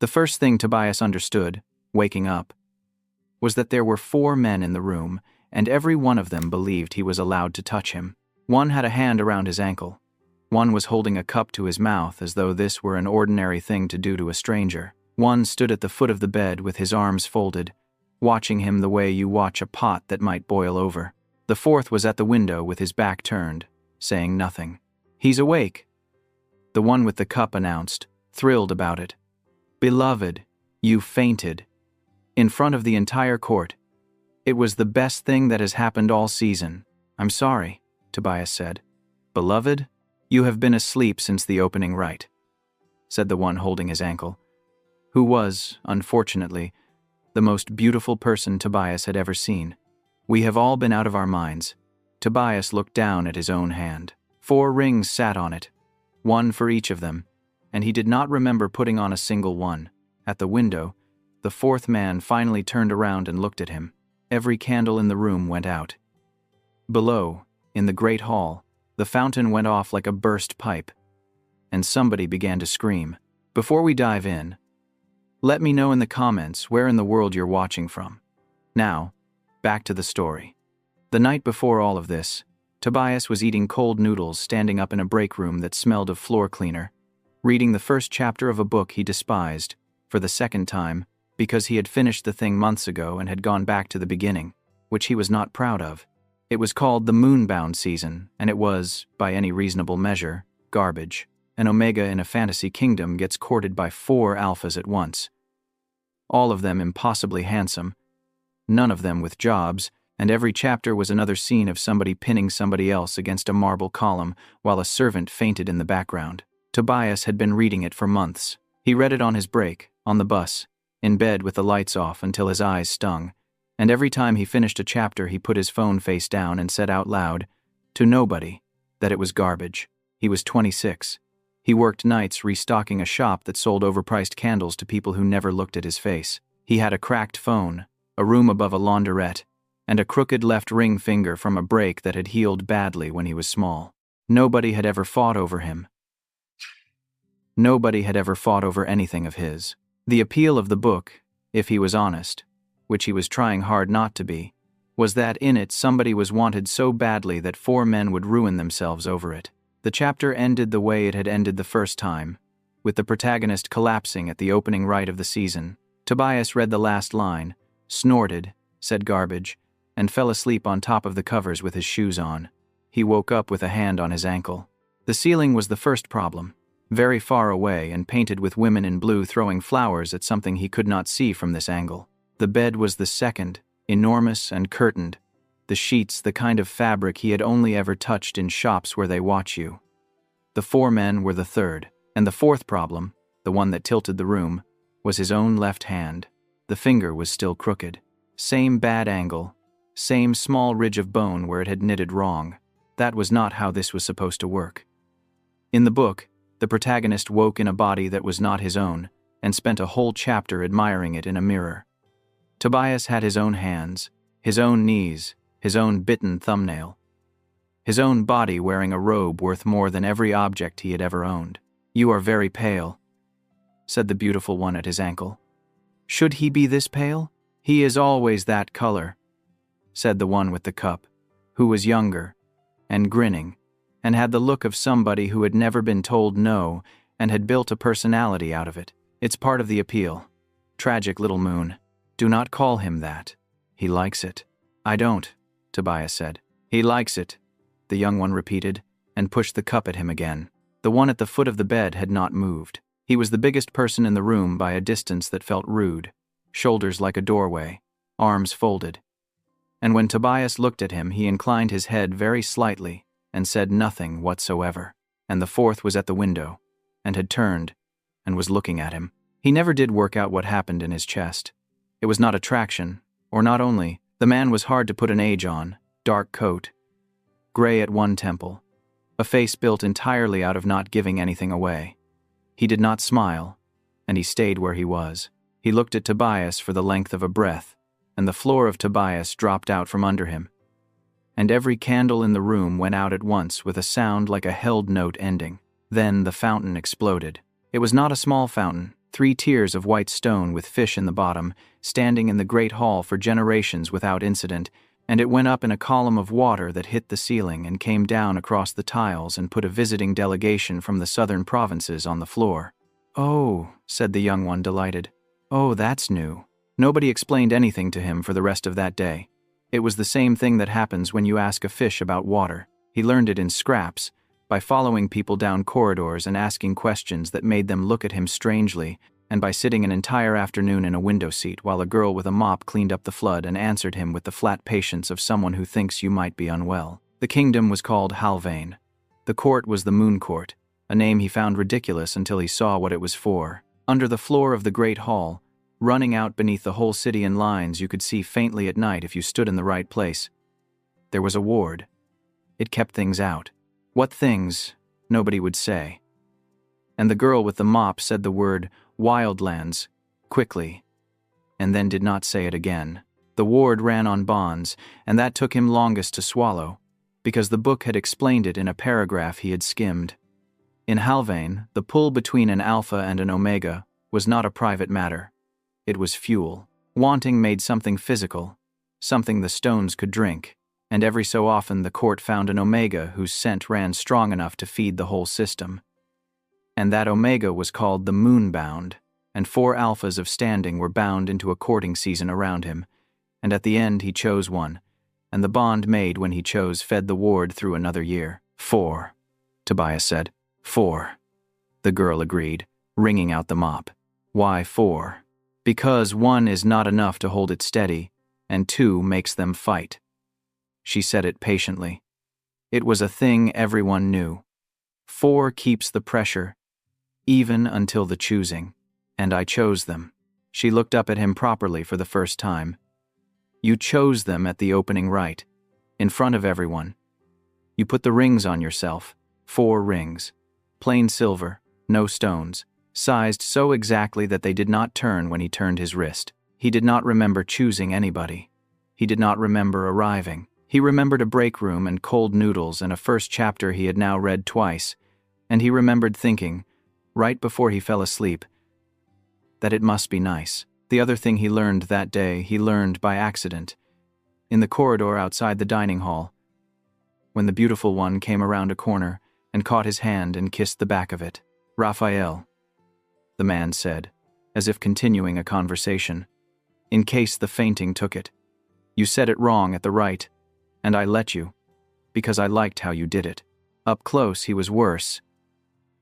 The first thing Tobias understood, waking up, was that there were 4 men in the room, and every one of them believed he was allowed to touch him. One had a hand around his ankle. One was holding a cup to his mouth as though this were an ordinary thing to do to a stranger. One stood at the foot of the bed with his arms folded, watching him the way you watch a pot that might boil over. The fourth was at the window with his back turned, saying nothing. "He's awake," the one with the cup announced, thrilled about it. "Beloved, you fainted." In front of the entire court. "It was the best thing that has happened all season." "I'm sorry," Tobias said. "Beloved, you have been asleep since the opening rite," said the one holding his ankle, who was, unfortunately, the most beautiful person Tobias had ever seen. "We have all been out of our minds." Tobias looked down at his own hand. 4 rings sat on it, 1 for each of them, and he did not remember putting on a single one. At the window, the 4th man finally turned around and looked at him. Every candle in the room went out. Below, in the great hall, the fountain went off like a burst pipe, and somebody began to scream. Before we dive in, let me know in the comments where in the world you're watching from. Now, back to the story. The night before all of this, Tobias was eating cold noodles standing up in a break room that smelled of floor cleaner, reading the first chapter of a book he despised, for the second time, because he had finished the thing months ago and had gone back to the beginning, which he was not proud of. It was called the Moonbound season, and it was, by any reasonable measure, garbage. An Omega in a fantasy kingdom gets courted by 4 alphas at once. All of them impossibly handsome, none of them with jobs, and every chapter was another scene of somebody pinning somebody else against a marble column while a servant fainted in the background. Tobias had been reading it for months. He read it on his break, on the bus, in bed with the lights off until his eyes stung, and every time he finished a chapter he put his phone face down and said out loud, to nobody, that it was garbage. He was 26. He worked nights restocking a shop that sold overpriced candles to people who never looked at his face. He had a cracked phone, a room above a laundrette, and a crooked left ring finger from a break that had healed badly when he was small. Nobody had ever fought over him. Nobody had ever fought over anything of his. The appeal of the book, if he was honest, which he was trying hard not to be, was that in it somebody was wanted so badly that 4 men would ruin themselves over it. The chapter ended the way it had ended the first time, with the protagonist collapsing at the opening rite of the season. Tobias read the last line, snorted, said garbage, and fell asleep on top of the covers with his shoes on. He woke up with a hand on his ankle. The ceiling was the first problem, very far away and painted with women in blue throwing flowers at something he could not see from this angle. The bed was the second, enormous and curtained, the sheets the kind of fabric he had only ever touched in shops where they watch you. The 4 men were the third, and the 4th problem, the one that tilted the room, was his own left hand. The finger was still crooked. Same bad angle, same small ridge of bone where it had knitted wrong. That was not how this was supposed to work. In the book, the protagonist woke in a body that was not his own, and spent a whole chapter admiring it in a mirror. Tobias had his own hands, his own knees, his own bitten thumbnail, his own body wearing a robe worth more than every object he had ever owned. "You are very pale," said the beautiful one at his ankle. "Should he be this pale?" "He is always that color," said the one with the cup, who was younger, and grinning, and had the look of somebody who had never been told no and had built a personality out of it. "It's part of the appeal. Tragic little moon. Do not call him that. He likes it." "I don't," Tobias said. "He likes it," the young one repeated, and pushed the cup at him again. The one at the foot of the bed had not moved. He was the biggest person in the room by a distance that felt rude, shoulders like a doorway, arms folded. And when Tobias looked at him, he inclined his head very slightly and said nothing whatsoever. And the 4th was at the window, and had turned, and was looking at him. He never did work out what happened in his chest. It was not attraction, or not only. The man was hard to put an age on, dark coat, gray at one temple, a face built entirely out of not giving anything away. He did not smile, and he stayed where he was. He looked at Tobias for the length of a breath, and the floor of Tobias dropped out from under him. And every candle in the room went out at once with a sound like a held note ending. Then the fountain exploded. It was not a small fountain, 3 tiers of white stone with fish in the bottom, standing in the great hall for generations without incident, and it went up in a column of water that hit the ceiling and came down across the tiles and put a visiting delegation from the southern provinces on the floor. "Oh," said the young one, delighted. "Oh, that's new." Nobody explained anything to him for the rest of that day. It was the same thing that happens when you ask a fish about water. He learned it in scraps, by following people down corridors and asking questions that made them look at him strangely, and by sitting an entire afternoon in a window seat while a girl with a mop cleaned up the flood and answered him with the flat patience of someone who thinks you might be unwell. The kingdom was called Halvane. The court was the Moon Court, a name he found ridiculous until he saw what it was for. Under the floor of the great hall, running out beneath the whole city in lines you could see faintly at night if you stood in the right place, there was a ward. It kept things out. What things? Nobody would say. And the girl with the mop said the word wildlands quickly, and then did not say it again. The ward ran on bonds, and that took him longest to swallow, because the book had explained it in a paragraph he had skimmed. In Halvane, the pull between an alpha and an omega was not a private matter. It was fuel. Wanting made something physical, something the stones could drink, and every so often the court found an omega whose scent ran strong enough to feed the whole system. And that omega was called the moonbound, and 4 alphas of standing were bound into a courting season around him, and at the end he chose one, and the bond made when he chose fed the ward through another year. 4, Tobias said. 4, the girl agreed, wringing out the mop. Why 4? Because 1 is not enough to hold it steady, and 2 makes them fight. She said it patiently. It was a thing everyone knew. 4 keeps the pressure, even until the choosing, and I chose them. She looked up at him properly for the first time. You chose them at the opening rite, in front of everyone. You put the rings on yourself, 4 rings. Plain silver, no stones, sized so exactly that they did not turn when he turned his wrist. He did not remember choosing anybody. He did not remember arriving. He remembered a break room and cold noodles and a first chapter he had now read twice, and he remembered thinking, right before he fell asleep, that it must be nice. The other thing he learned that day, he learned by accident, in the corridor outside the dining hall, when the beautiful one came around a corner and caught his hand and kissed the back of it. "Raphael," the man said, as if continuing a conversation, "in case the fainting took it. You said it wrong at the rite, and I let you, because I liked how you did it. Up close he was worse.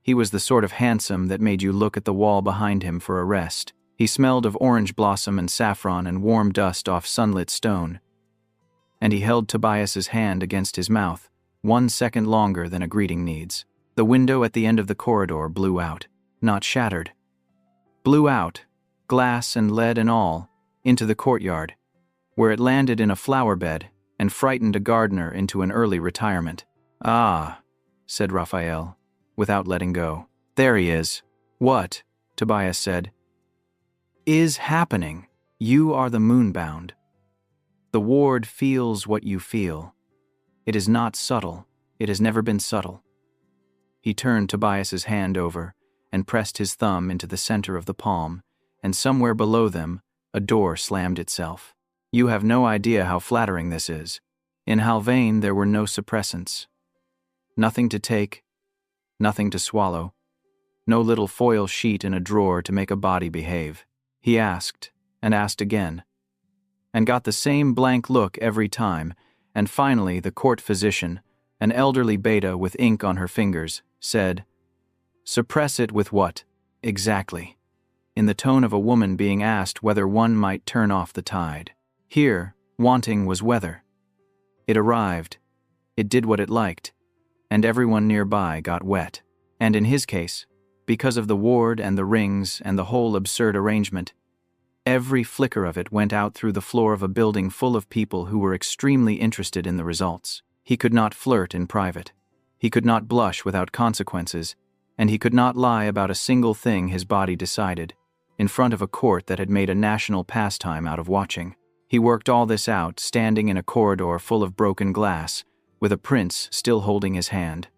He was the sort of handsome that made you look at the wall behind him for a rest. He smelled of orange blossom and saffron and warm dust off sunlit stone. And he held Tobias's hand against his mouth, 1 second longer than a greeting needs. The window at the end of the corridor blew out, not shattered. Blew out, glass and lead and all, into the courtyard, where it landed in a flower bed and frightened a gardener into an early retirement. "Ah," said Raphael, without letting go. "There he is." "What?" Tobias said. "Is happening. You are the moonbound. The ward feels what you feel. It is not subtle. It has never been subtle." He turned Tobias's hand over and pressed his thumb into the center of the palm, and somewhere below them, a door slammed itself. You have no idea how flattering this is. In Halvane there were no suppressants. Nothing to take, nothing to swallow, no little foil sheet in a drawer to make a body behave. He asked, and asked again, and got the same blank look every time, and finally the court physician, an elderly beta with ink on her fingers, said, "Suppress it with what, exactly?" in the tone of a woman being asked whether one might turn off the tide. Here, wanting was weather. It arrived, it did what it liked, and everyone nearby got wet. And in his case, because of the ward and the rings and the whole absurd arrangement, every flicker of it went out through the floor of a building full of people who were extremely interested in the results. He could not flirt in private. He could not blush without consequences, and he could not lie about a single thing his body decided, in front of a court that had made a national pastime out of watching. He worked all this out, standing in a corridor full of broken glass, with a prince still holding his hand.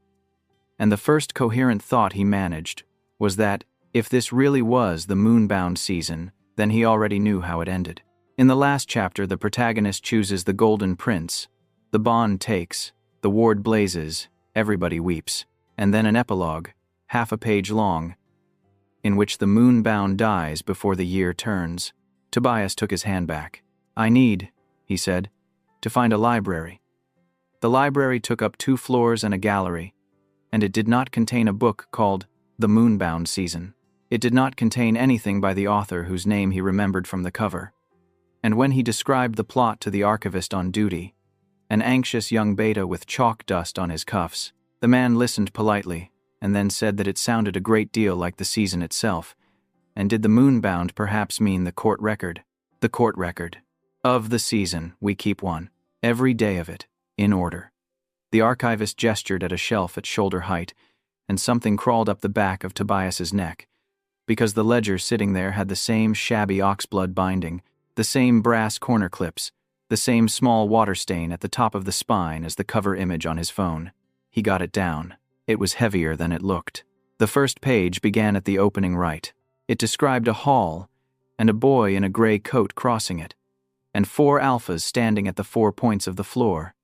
And the first coherent thought he managed was that, If this really was the moonbound season, then he already knew how it ended. In the last chapter, the protagonist chooses the Golden Prince. The bond takes, the ward blazes, everybody weeps. And then an epilogue, half a page long, in which the moonbound dies before the year turns. Tobias took his hand back. "I need," he said, "to find a library." The library took up 2 floors and a gallery, and it did not contain a book called The Moonbound Season. It did not contain anything by the author whose name he remembered from the cover. And when he described the plot to the archivist on duty, an anxious young beta with chalk dust on his cuffs, the man listened politely and then said that it sounded a great deal like the season itself. And did the moonbound perhaps mean the court record? The court record. Of the season, we keep one. Every day of it, in order. The archivist gestured at a shelf at shoulder height, and something crawled up the back of Tobias's neck, because the ledger sitting there had the same shabby oxblood binding, the same brass corner clips, the same small water stain at the top of the spine as the cover image on his phone. He got it down. It was heavier than it looked. The first page began at the opening right. It described a hall, and a boy in a gray coat crossing it, and 4 alphas standing at the 4 points of the floor.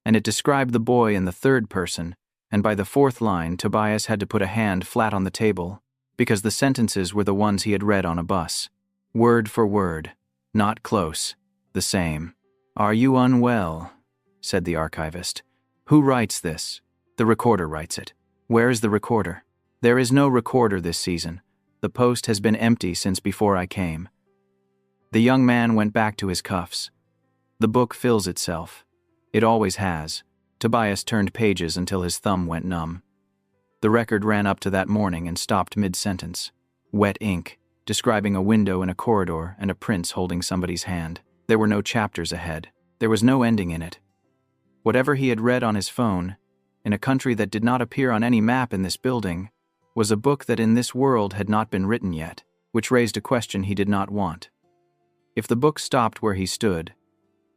And it described the boy in the third person, and by the 4th line, Tobias had to put a hand flat on the table, because the sentences were the ones he had read on a bus. Word for word. Not close. The same. "Are you unwell?" said the archivist. "Who writes this?" "The recorder writes it." "Where's the recorder?" "There is no recorder this season. The post has been empty since before I came." The young man went back to his cuffs. "The book fills itself. It always has." Tobias turned pages until his thumb went numb. The record ran up to that morning and stopped mid-sentence. Wet ink, describing a window in a corridor and a prince holding somebody's hand. There were no chapters ahead. There was no ending in it. Whatever he had read on his phone, in a country that did not appear on any map in this building, was a book that in this world had not been written yet, which raised a question he did not want. If the book stopped where he stood,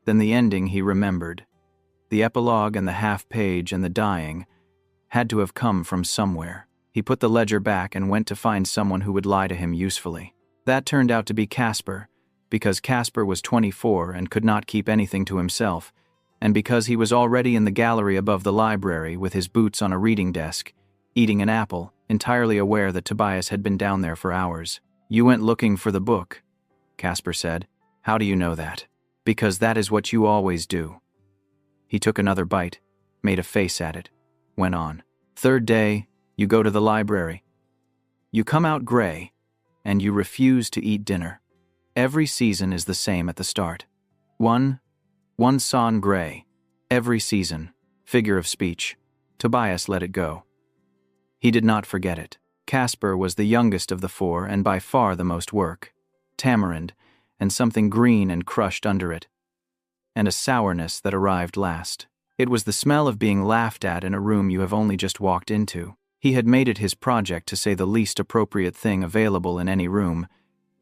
then the ending he remembered, the epilogue and the half-page and the dying, had to have come from somewhere. He put the ledger back and went to find someone who would lie to him usefully. That turned out to be Casper, because Casper was 24 and could not keep anything to himself, and because he was already in the gallery above the library with his boots on a reading desk, eating an apple, entirely aware that Tobias had been down there for hours. "You went looking for the book," Casper said. "How do you know that?" "Because that is what you always do." He took another bite, made a face at it, went on. "Third day, you go to the library. You come out gray, and you refuse to eat dinner. Every season is the same at the start. One son gray. Every season. Figure of speech. Tobias let it go. He did not forget it. Casper was the youngest of the 4 and by far the most work. Tamarind, and something green and crushed under it. And a sourness that arrived last. It was the smell of being laughed at in a room you have only just walked into. He had made it his project to say the least appropriate thing available in any room,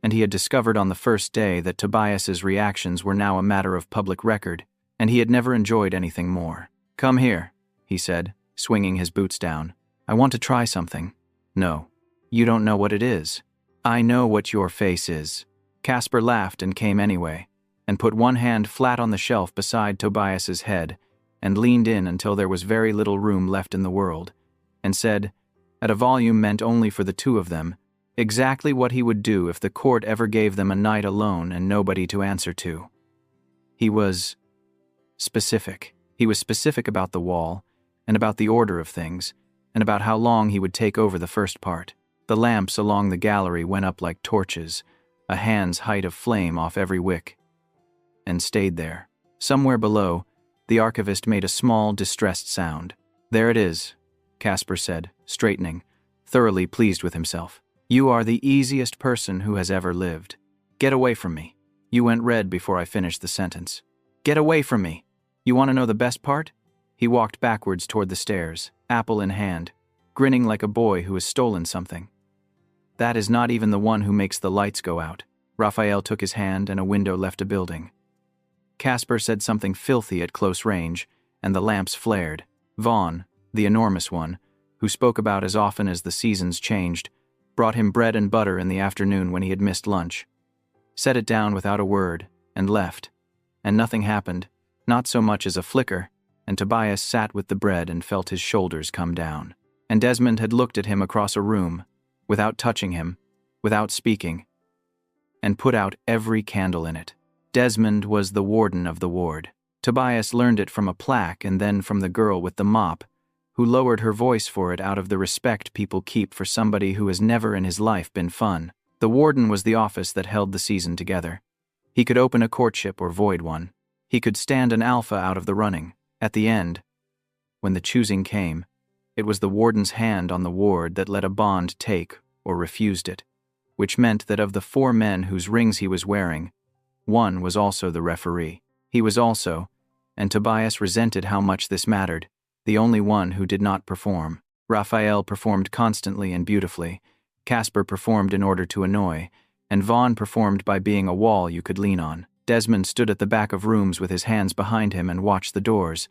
and he had discovered on the first day that Tobias's reactions were now a matter of public record, and he had never enjoyed anything more. "Come here," he said, swinging his boots down. "I want to try something." "No. You don't know what it is." "I know what your face is." Casper laughed and came anyway, and put one hand flat on the shelf beside Tobias's head, and leaned in until there was very little room left in the world, and said, at a volume meant only for the 2 of them, exactly what he would do if the court ever gave them a night alone and nobody to answer to. He was specific. He was specific about the wall, and about the order of things, and about how long he would take over the first part. The lamps along the gallery went up like torches, a hand's height of flame off every wick, and stayed there. Somewhere below, the archivist made a small, distressed sound. "There it is," Casper said, straightening, thoroughly pleased with himself. "You are the easiest person who has ever lived. Get away from me." You went red before I finished the sentence. "Get away from me. You want to know the best part?" He walked backwards toward the stairs, apple in hand, grinning like a boy who has stolen something. "That is not even the one who makes the lights go out." Raphael took his hand and a window left a building. Casper said something filthy at close range, and the lamps flared. Vaughn, the enormous one, who spoke about as often as the seasons changed, brought him bread and butter in the afternoon when he had missed lunch, set it down without a word, and left. And nothing happened, not so much as a flicker, and Tobias sat with the bread and felt his shoulders come down. And Desmond had looked at him across a room, without touching him, without speaking, and put out every candle in it. Desmond was the warden of the ward. Tobias learned it from a plaque and then from the girl with the mop, who lowered her voice for it out of the respect people keep for somebody who has never in his life been fun. The warden was the office that held the season together. He could open a courtship or void one. He could stand an alpha out of the running. At the end, when the choosing came, it was the warden's hand on the ward that let a bond take or refused it, which meant that of the 4 men whose rings he was wearing, one was also the referee. He was also, and Tobias resented how much this mattered, the only one who did not perform. Raphael performed constantly and beautifully, Casper performed in order to annoy, and Vaughn performed by being a wall you could lean on. Desmond stood at the back of rooms with his hands behind him and watched the doors,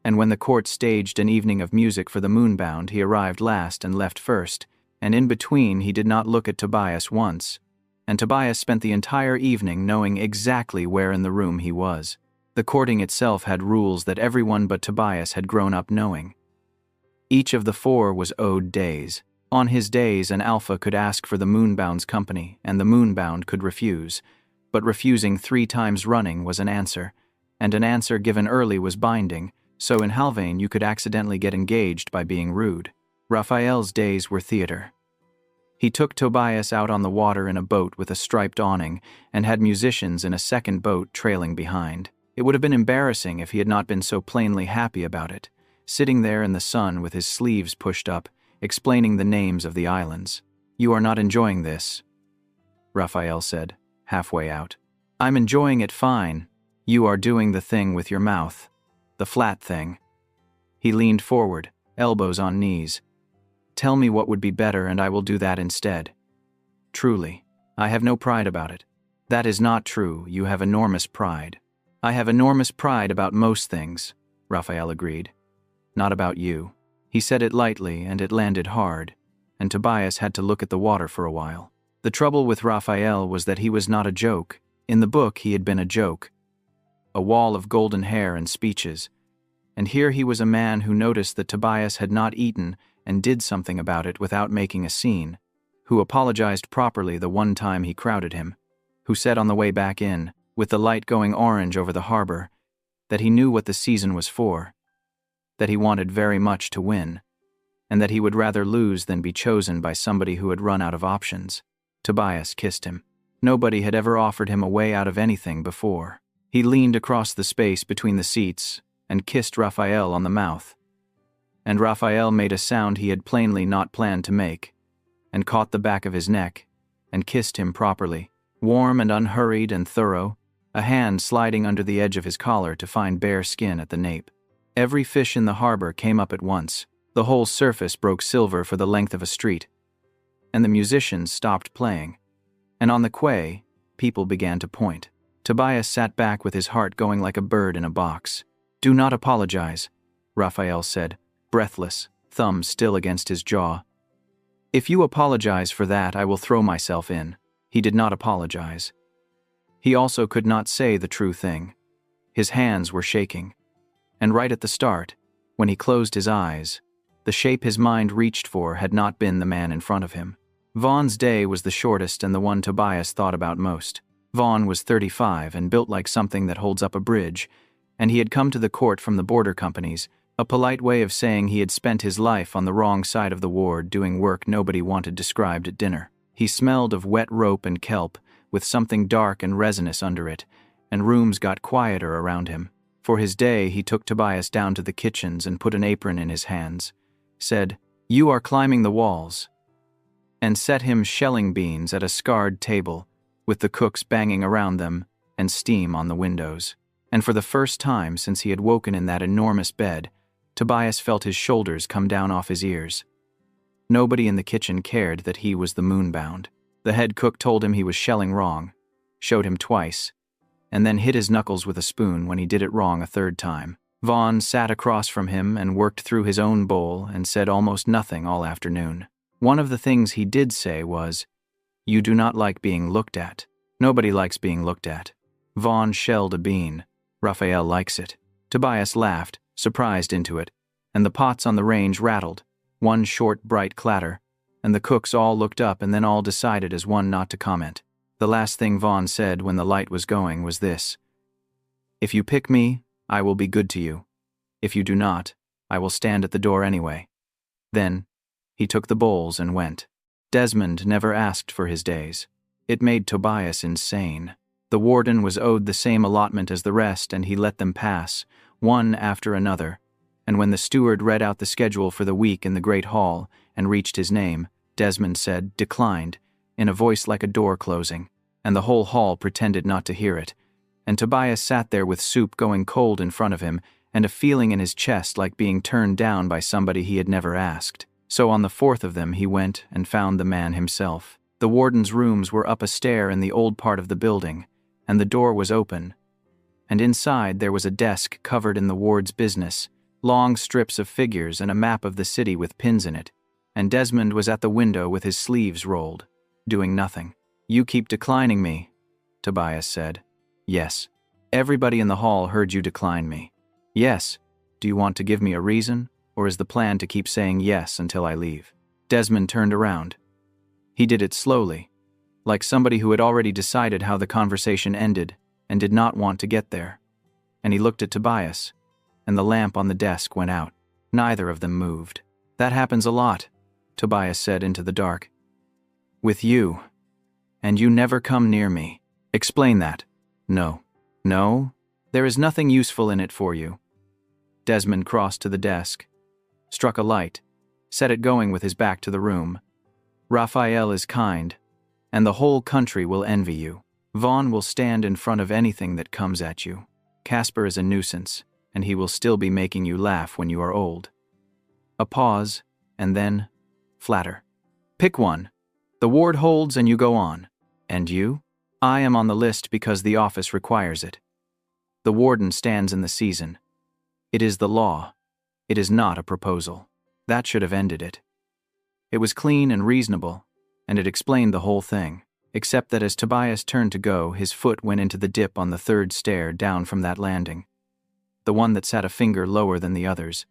and when the court staged an evening of music for the moonbound, he arrived last and left first, and in between he did not look at Tobias once, and Tobias spent the entire evening knowing exactly where in the room he was. The courting itself had rules that everyone but Tobias had grown up knowing. Each of the 4 was owed days. On his days, an alpha could ask for the moonbound's company, and the moonbound could refuse, but refusing 3 times running was an answer, and an answer given early was binding, so in Halvane you could accidentally get engaged by being rude. Raphael's days were theater. He took Tobias out on the water in a boat with a striped awning and had musicians in a second boat trailing behind. It would have been embarrassing if he had not been so plainly happy about it, sitting there in the sun with his sleeves pushed up, explaining the names of the islands. "You are not enjoying this," Raphael said, halfway out. "I'm enjoying it fine. You are doing the thing with your mouth. The flat thing." He leaned forward, elbows on knees. "Tell me what would be better and I will do that instead. Truly, I have no pride about it." "That is not true, you have enormous pride." "I have enormous pride about most things," Raphael agreed. "Not about you." He said it lightly and it landed hard, and Tobias had to look at the water for a while. The trouble with Raphael was that he was not a joke. In the book he had been a joke. A wall of golden hair and speeches. And here he was a man who noticed that Tobias had not eaten and did something about it without making a scene, who apologized properly the one time he crowded him, who said on the way back in, with the light going orange over the harbor, that he knew what the season was for, that he wanted very much to win, and that he would rather lose than be chosen by somebody who had run out of options. Tobias kissed him. Nobody had ever offered him a way out of anything before. He leaned across the space between the seats and kissed Raphael on the mouth. And Raphael made a sound he had plainly not planned to make, and caught the back of his neck, and kissed him properly, warm and unhurried and thorough, a hand sliding under the edge of his collar to find bare skin at the nape. Every fish in the harbor came up at once. The whole surface broke silver for the length of a street, and the musicians stopped playing. And on the quay, people began to point. Tobias sat back with his heart going like a bird in a box. "Do not apologize," Raphael said, breathless, thumb still against his jaw. "If you apologize for that, I will throw myself in." He did not apologize. He also could not say the true thing. His hands were shaking. And right at the start, when he closed his eyes, the shape his mind reached for had not been the man in front of him. Vaughn's day was the shortest and the one Tobias thought about most. Vaughn was 35 and built like something that holds up a bridge, and he had come to the court from the border companies, a polite way of saying he had spent his life on the wrong side of the ward doing work nobody wanted described at dinner. He smelled of wet rope and kelp, with something dark and resinous under it, and rooms got quieter around him. For his day, he took Tobias down to the kitchens and put an apron in his hands, said, "You are climbing the walls," and set him shelling beans at a scarred table, with the cooks banging around them and steam on the windows. And for the first time since he had woken in that enormous bed, Tobias felt his shoulders come down off his ears. Nobody in the kitchen cared that he was the moonbound. The head cook told him he was shelling wrong, showed him twice, and then hit his knuckles with a spoon when he did it wrong a third time. Vaughn sat across from him and worked through his own bowl and said almost nothing all afternoon. One of the things he did say was, "You do not like being looked at." Nobody likes being looked at. Vaughn shelled a bean. Raphael likes it. Tobias laughed, surprised into it, and the pots on the range rattled, one short, bright clatter, and the cooks all looked up and then all decided as one not to comment. The last thing Vaughn said when the light was going was this: "If you pick me, I will be good to you. If you do not, I will stand at the door anyway." Then, he took the bowls and went. Desmond never asked for his days. It made Tobias insane. The warden was owed the same allotment as the rest, and he let them pass, one after another, and when the steward read out the schedule for the week in the great hall and reached his name, Desmond said, "Declined," in a voice like a door closing, and the whole hall pretended not to hear it, and Tobias sat there with soup going cold in front of him and a feeling in his chest like being turned down by somebody he had never asked. So on the fourth of them he went and found the man himself. The warden's rooms were up a stair in the old part of the building, and the door was open, and inside there was a desk covered in the ward's business, long strips of figures and a map of the city with pins in it, and Desmond was at the window with his sleeves rolled, doing nothing. "You keep declining me," Tobias said. "Yes. Everybody in the hall heard you decline me." "Yes. Do you want to give me a reason, or is the plan to keep saying yes until I leave?" Desmond turned around. He did it slowly, like somebody who had already decided how the conversation ended and did not want to get there. And he looked at Tobias, and the lamp on the desk went out. Neither of them moved. "That happens a lot," Tobias said into the dark. "With you. And you never come near me." "Explain that." "No. No? There is nothing useful in it for you." Desmond crossed to the desk, struck a light, set it going with his back to the room. "Raphael is kind, and the whole country will envy you. Vaughn will stand in front of anything that comes at you. Casper is a nuisance, and he will still be making you laugh when you are old." A pause, and then, flatter. "Pick one. The ward holds and you go on. And you?" "I am on the list because the office requires it. The warden stands in the season. It is the law. It is not a proposal." That should have ended it. It was clean and reasonable, and it explained the whole thing, except that as Tobias turned to go, his foot went into the dip on the third stair down from that landing, the one that sat a finger lower than the others,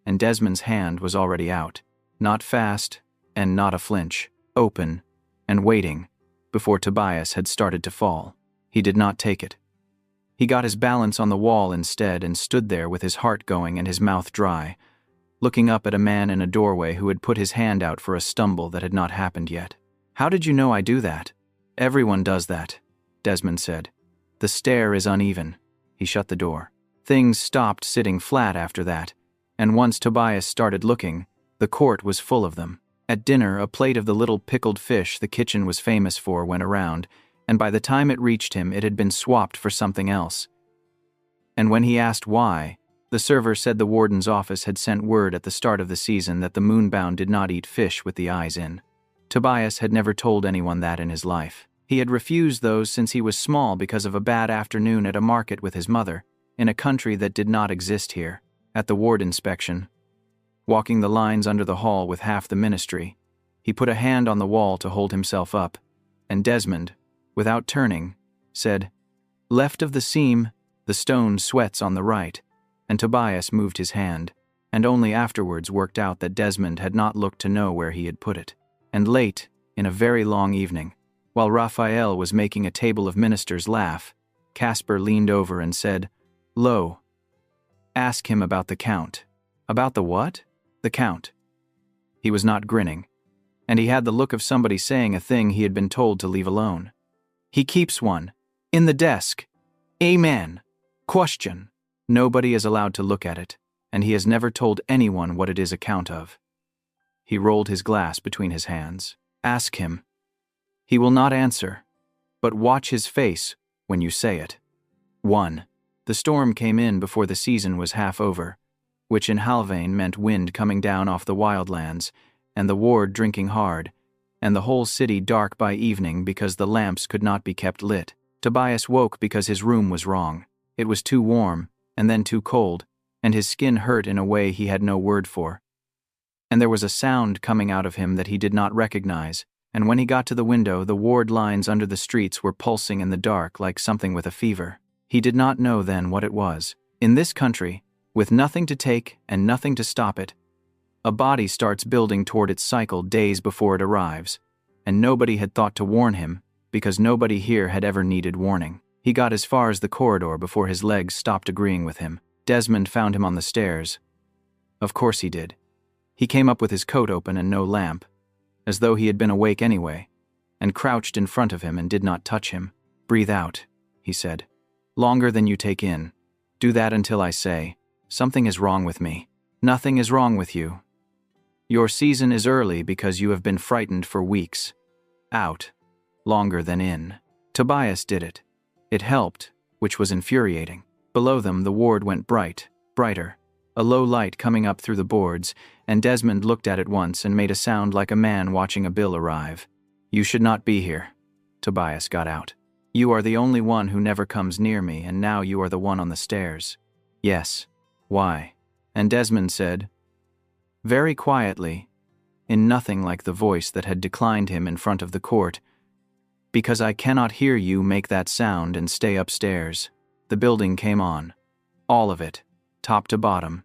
and Desmond's hand was already out, not fast and not a flinch, open and waiting, before Tobias had started to fall. He did not take it. He got his balance on the wall instead and stood there with his heart going and his mouth dry, looking up at a man in a doorway who had put his hand out for a stumble that had not happened yet. "How did you know I do that?" "Everyone does that," Desmond said. "The stair is uneven." He shut the door. Things stopped sitting flat after that, and once Tobias started looking, the court was full of them. At dinner, a plate of the little pickled fish the kitchen was famous for went around, and by the time it reached him, it had been swapped for something else. And when he asked why, the server said the warden's office had sent word at the start of the season that the moonbound did not eat fish with the eyes in. Tobias had never told anyone that in his life. He had refused those since he was small because of a bad afternoon at a market with his mother, in a country that did not exist here. At the ward inspection, walking the lines under the hall with half the ministry, he put a hand on the wall to hold himself up, and Desmond, without turning, said, "Left of the seam, the stone sweats on the right," and Tobias moved his hand, and only afterwards worked out that Desmond had not looked to know where he had put it. And late, in a very long evening, while Raphael was making a table of ministers laugh, Casper leaned over and said, "Lo, ask him about the count." "About the what?" "The count." He was not grinning, and he had the look of somebody saying a thing he had been told to leave alone. "He keeps one. In the desk. Amen. Question. Nobody is allowed to look at it, and he has never told anyone what it is a count of." He rolled his glass between his hands. "Ask him. He will not answer, but watch his face when you say it." 1. The storm came in before the season was half over, which in Halvane meant wind coming down off the wildlands, and the ward drinking hard, and the whole city dark by evening because the lamps could not be kept lit. Tobias woke because his room was wrong. It was too warm, and then too cold, and his skin hurt in a way he had no word for. And there was a sound coming out of him that he did not recognize, and when he got to the window, the ward lines under the streets were pulsing in the dark like something with a fever. He did not know then what it was. In this country, with nothing to take and nothing to stop it, a body starts building toward its cycle days before it arrives, and nobody had thought to warn him, because nobody here had ever needed warning. He got as far as the corridor before his legs stopped agreeing with him. Desmond found him on the stairs. Of course he did. He came up with his coat open and no lamp, as though he had been awake anyway, and crouched in front of him and did not touch him. "Breathe out," he said. "Longer than you take in. Do that until I say, something is wrong with me." "Nothing is wrong with you. Your season is early because you have been frightened for weeks. Out. Longer than in." Tobias did it. It helped, which was infuriating. Below them, the ward went brighter. A low light coming up through the boards, and Desmond looked at it once and made a sound like a man watching a bill arrive. "You should not be here." Tobias got out. "You are the only one who never comes near me, and now you are the one on the stairs." "Yes. Why?" And Desmond said, very quietly, in nothing like the voice that had declined him in front of the court, "Because I cannot hear you make that sound and stay upstairs." The building came on. All of it, top to bottom,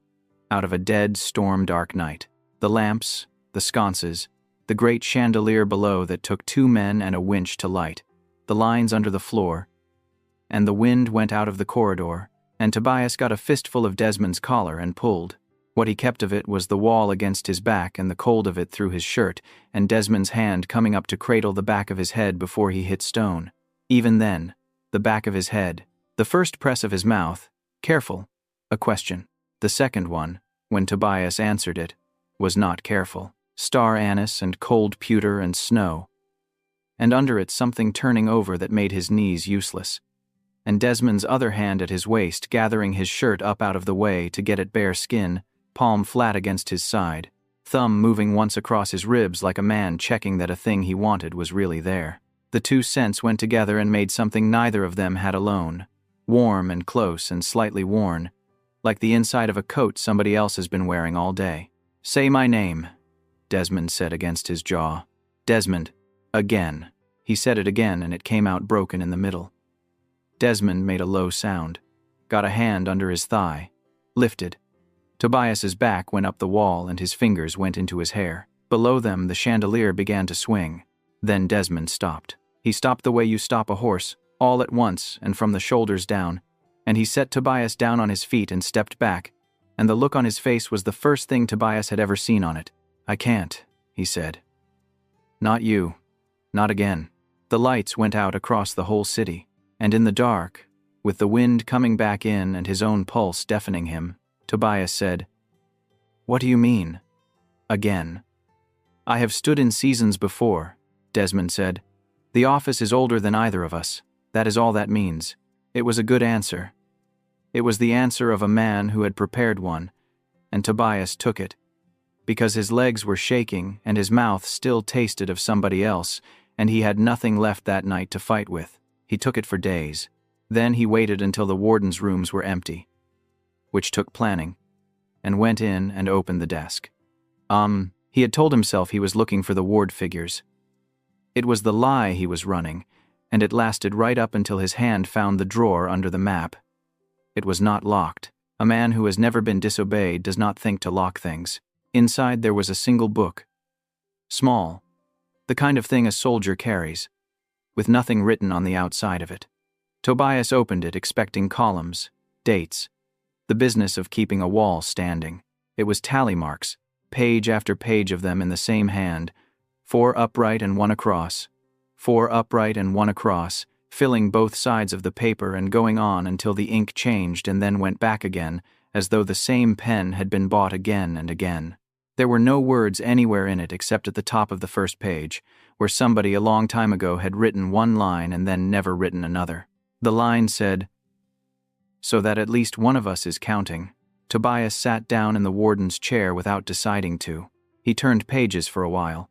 out of a dead, storm-dark night. The lamps, the sconces, the great chandelier below that took 2 men and a winch to light, the lines under the floor, and the wind went out of the corridor, and Tobias got a fistful of Desmond's collar and pulled. What he kept of it was the wall against his back and the cold of it through his shirt, and Desmond's hand coming up to cradle the back of his head before he hit stone. Even then, the back of his head, the first press of his mouth, careful, a question. The second one, when Tobias answered it, was not careful. Star anise and cold pewter and snow, and under it something turning over that made his knees useless, and Desmond's other hand at his waist gathering his shirt up out of the way to get at bare skin, palm flat against his side, thumb moving once across his ribs like a man checking that a thing he wanted was really there. The 2 scents went together and made something neither of them had alone, warm and close and slightly worn, like the inside of a coat somebody else has been wearing all day. "Say my name," Desmond said against his jaw. "Desmond." Again. He said it again and it came out broken in the middle. Desmond made a low sound, got a hand under his thigh, lifted. Tobias's back went up the wall and his fingers went into his hair. Below them, the chandelier began to swing. Then Desmond stopped. He stopped the way you stop a horse, all at once and from the shoulders down, and he set Tobias down on his feet and stepped back, and the look on his face was the first thing Tobias had ever seen on it. "I can't," he said. "Not you. Not again." The lights went out across the whole city, and in the dark, with the wind coming back in and his own pulse deafening him, Tobias said, "What do you mean? Again?" "I have stood in seasons before," Desmond said. "The office is older than either of us. That is all that means." It was a good answer. It was the answer of a man who had prepared one, and Tobias took it, because his legs were shaking and his mouth still tasted of somebody else, and he had nothing left that night to fight with. He took it for days. Then he waited until the warden's rooms were empty, which took planning, and went in and opened the desk. He had told himself he was looking for the ward figures. It was the lie he was running, and it lasted right up until his hand found the drawer under the map. It was not locked. A man who has never been disobeyed does not think to lock things. Inside there was a single book. Small, the kind of thing a soldier carries, with nothing written on the outside of it. Tobias opened it expecting columns, dates, the business of keeping a wall standing. It was tally marks, page after page of them in the same hand, 4 upright and 1 across, 4 upright and 1 across, filling both sides of the paper and going on until the ink changed and then went back again, as though the same pen had been bought again and again. There were no words anywhere in it except at the top of the first page, where somebody a long time ago had written 1 line and then never written another. The line said, "So that at least one of us is counting." Tobias sat down in the warden's chair without deciding to. He turned pages for a while.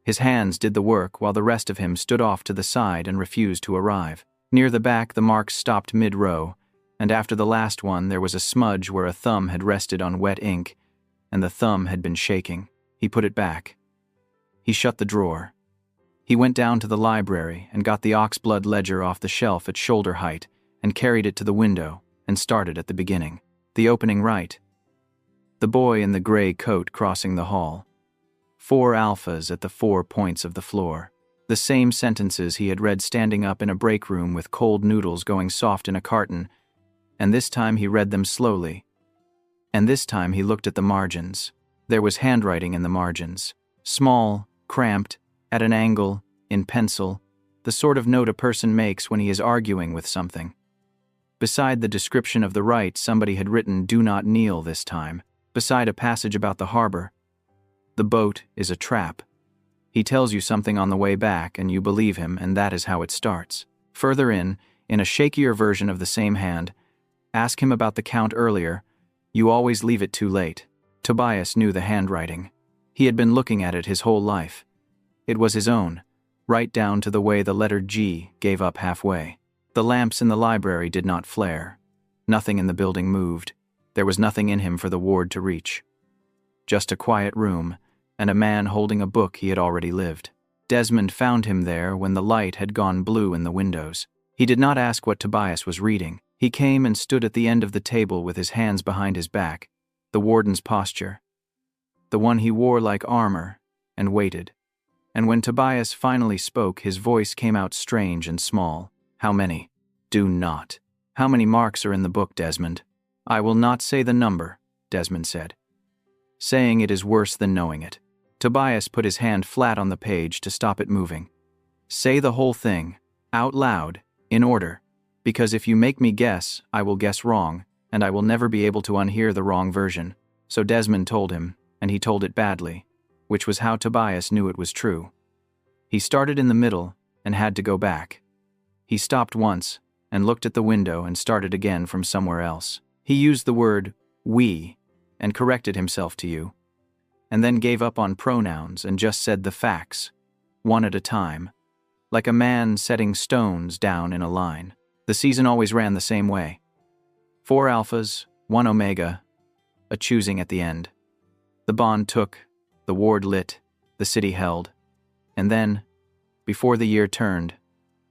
His hands did the work while the rest of him stood off to the side and refused to arrive. Near the back the marks stopped mid-row, and after the last one there was a smudge where a thumb had rested on wet ink, and the thumb had been shaking. He put it back. He shut the drawer. He went down to the library and got the oxblood ledger off the shelf at shoulder height and carried it to the window and started at the beginning. The opening right. The boy in the gray coat crossing the hall. 4 alphas at the 4 points of the floor. The same sentences he had read standing up in a break room with cold noodles going soft in a carton, and this time he read them slowly. And this time he looked at the margins. There was handwriting in the margins. Small, cramped, at an angle, in pencil, the sort of note a person makes when he is arguing with something. Beside the description of the right, somebody had written "Do not kneel" this time, beside a passage about the harbor. The boat is a trap. He tells you something on the way back and you believe him, and that is how it starts. Further in a shakier version of the same hand, ask him about the count earlier. You always leave it too late. Tobias knew the handwriting. He had been looking at it his whole life. It was his own, right down to the way the letter G gave up halfway. The lamps in the library did not flare. Nothing in the building moved. There was nothing in him for the ward to reach. Just a quiet room, and a man holding a book he had already lived. Desmond found him there when the light had gone blue in the windows. He did not ask what Tobias was reading. He came and stood at the end of the table with his hands behind his back, the warden's posture, the one he wore like armor, and waited. And when Tobias finally spoke, his voice came out strange and small. How many? Do not. How many marks are in the book, Desmond? I will not say the number, Desmond said. Saying it is worse than knowing it. Tobias put his hand flat on the page to stop it moving. Say the whole thing, out loud, in order, because if you make me guess, I will guess wrong, and I will never be able to unhear the wrong version. So Desmond told him, and he told it badly, which was how Tobias knew it was true. He started in the middle and had to go back. He stopped once and looked at the window and started again from somewhere else. He used the word "we" and corrected himself to you, and then gave up on pronouns and just said the facts, one at a time, like a man setting stones down in a line. The season always ran the same way. 4 alphas, 1 omega, a choosing at the end. The bond took, the ward lit, the city held, and then, before the year turned,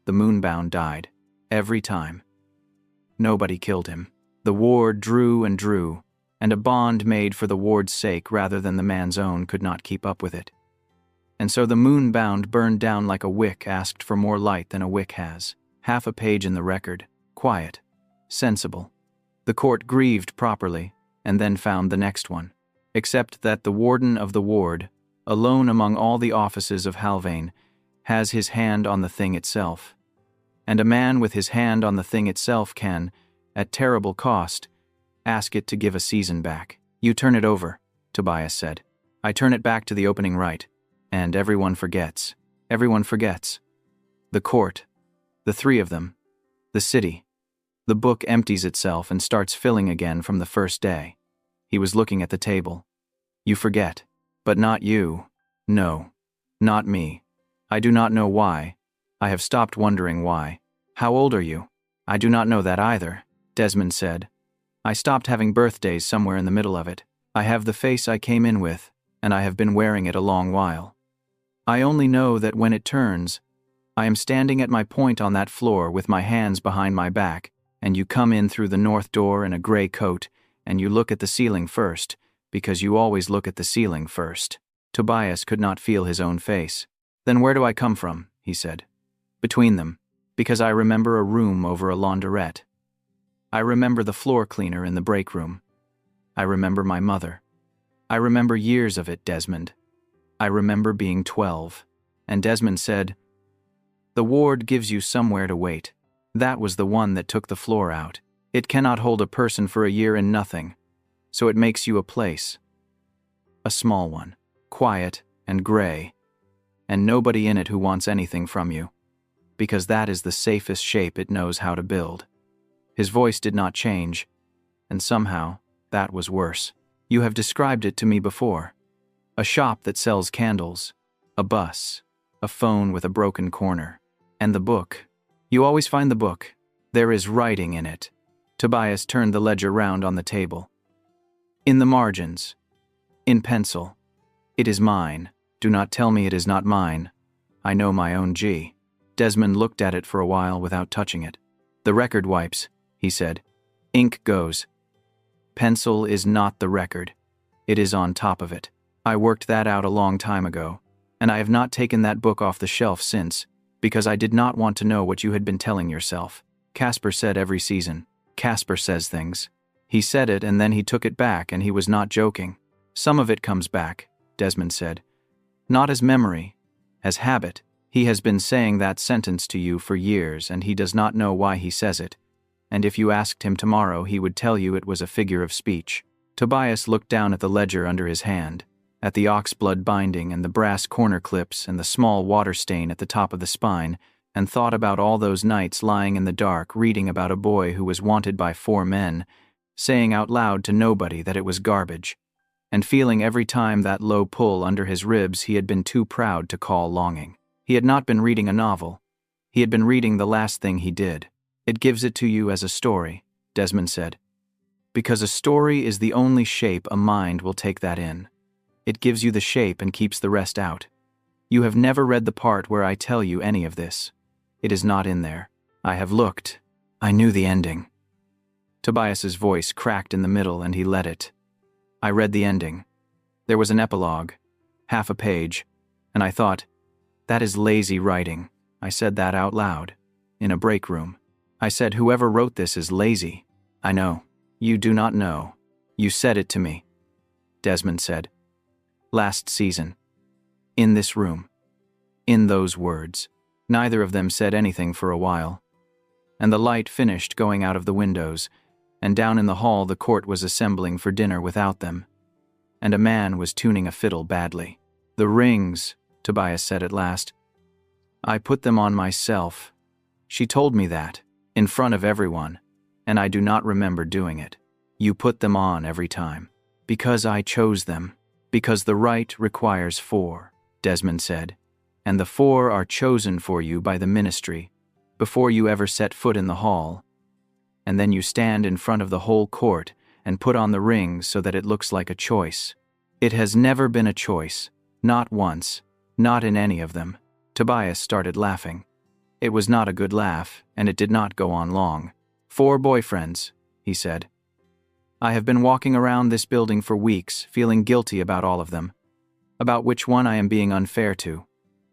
the moonbound died, every time. Nobody killed him. The ward drew, and a bond made for the ward's sake rather than the man's own could not keep up with it. And so the moonbound burned down like a wick asked for more light than a wick has. Half a page in the record, quiet, sensible. The court grieved properly, and then found the next one. Except that the warden of the ward, alone among all the offices of Halvane, has his hand on the thing itself. And a man with his hand on the thing itself can, at terrible cost, ask it to give a season back. You turn it over, Tobias said. I turn it back to the opening right, and everyone forgets. Everyone forgets. The court, the 3 of them, the city. The book empties itself and starts filling again from the first day. He was looking at the table. You forget, but not you. No, not me. I do not know why. I have stopped wondering why. How old are you? I do not know that either, Desmond said. I stopped having birthdays somewhere in the middle of it. I have the face I came in with, and I have been wearing it a long while. I only know that when it turns, I am standing at my point on that floor with my hands behind my back, and you come in through the north door in a gray coat, and you look at the ceiling first, because you always look at the ceiling first. Tobias could not feel his own face. Then where do I come from? He said. Between them, because I remember a room over a laundrette. I remember the floor cleaner in the break room. I remember my mother. I remember years of it, Desmond. I remember being 12. And Desmond said, the ward gives you somewhere to wait. That was the one that took the floor out. It cannot hold a person for a year in nothing, so it makes you a place. A small one, quiet and gray, and nobody in it who wants anything from you, because that is the safest shape it knows how to build. His voice did not change, and somehow that was worse. You have described it to me before. A shop that sells candles, a bus, a phone with a broken corner, and the book. You always find the book. There is writing in it. Tobias turned the ledger round on the table. In the margins. In pencil. It is mine. Do not tell me it is not mine. I know my own G. Desmond looked at it for a while without touching it. The record wipes, he said. Ink goes. Pencil is not the record. It is on top of it. I worked that out a long time ago, and I have not taken that book off the shelf since, because I did not want to know what you had been telling yourself. Casper said every season. Casper says things. He said it and then he took it back, and he was not joking. Some of it comes back, Desmond said. Not as memory, as habit. He has been saying that sentence to you for years, and he does not know why he says it. And if you asked him tomorrow, he would tell you it was a figure of speech. Tobias looked down at the ledger under his hand, at the oxblood binding and the brass corner clips and the small water stain at the top of the spine, and thought about all those nights lying in the dark reading about a boy who was wanted by 4 men, saying out loud to nobody that it was garbage, and feeling every time that low pull under his ribs he had been too proud to call longing. He had not been reading a novel. He had been reading the last thing he did. It gives it to you as a story, Desmond said. Because a story is the only shape a mind will take that in. It gives you the shape and keeps the rest out. You have never read the part where I tell you any of this. It is not in there. I have looked. I knew the ending. Tobias's voice cracked in the middle and he let it. I read the ending. There was an epilogue, half a page, and I thought, that is lazy writing. I said that out loud, in a break room. I said, whoever wrote this is lazy. I know. You do not know. You said it to me, Desmond said. Last season. In this room. In those words. Neither of them said anything for a while. And the light finished going out of the windows, and down in the hall the court was assembling for dinner without them. And a man was tuning a fiddle badly. The rings, Tobias said at last. I put them on myself. She told me that, in front of everyone, and I do not remember doing it. You put them on every time. Because I chose them. Because the rite requires 4, Desmond said. And the 4 are chosen for you by the ministry, before you ever set foot in the hall. And then you stand in front of the whole court and put on the rings so that it looks like a choice. It has never been a choice, not once, not in any of them. Tobias started laughing. It was not a good laugh, and it did not go on long. 4 boyfriends, he said. I have been walking around this building for weeks, feeling guilty about all of them, about which one I am being unfair to,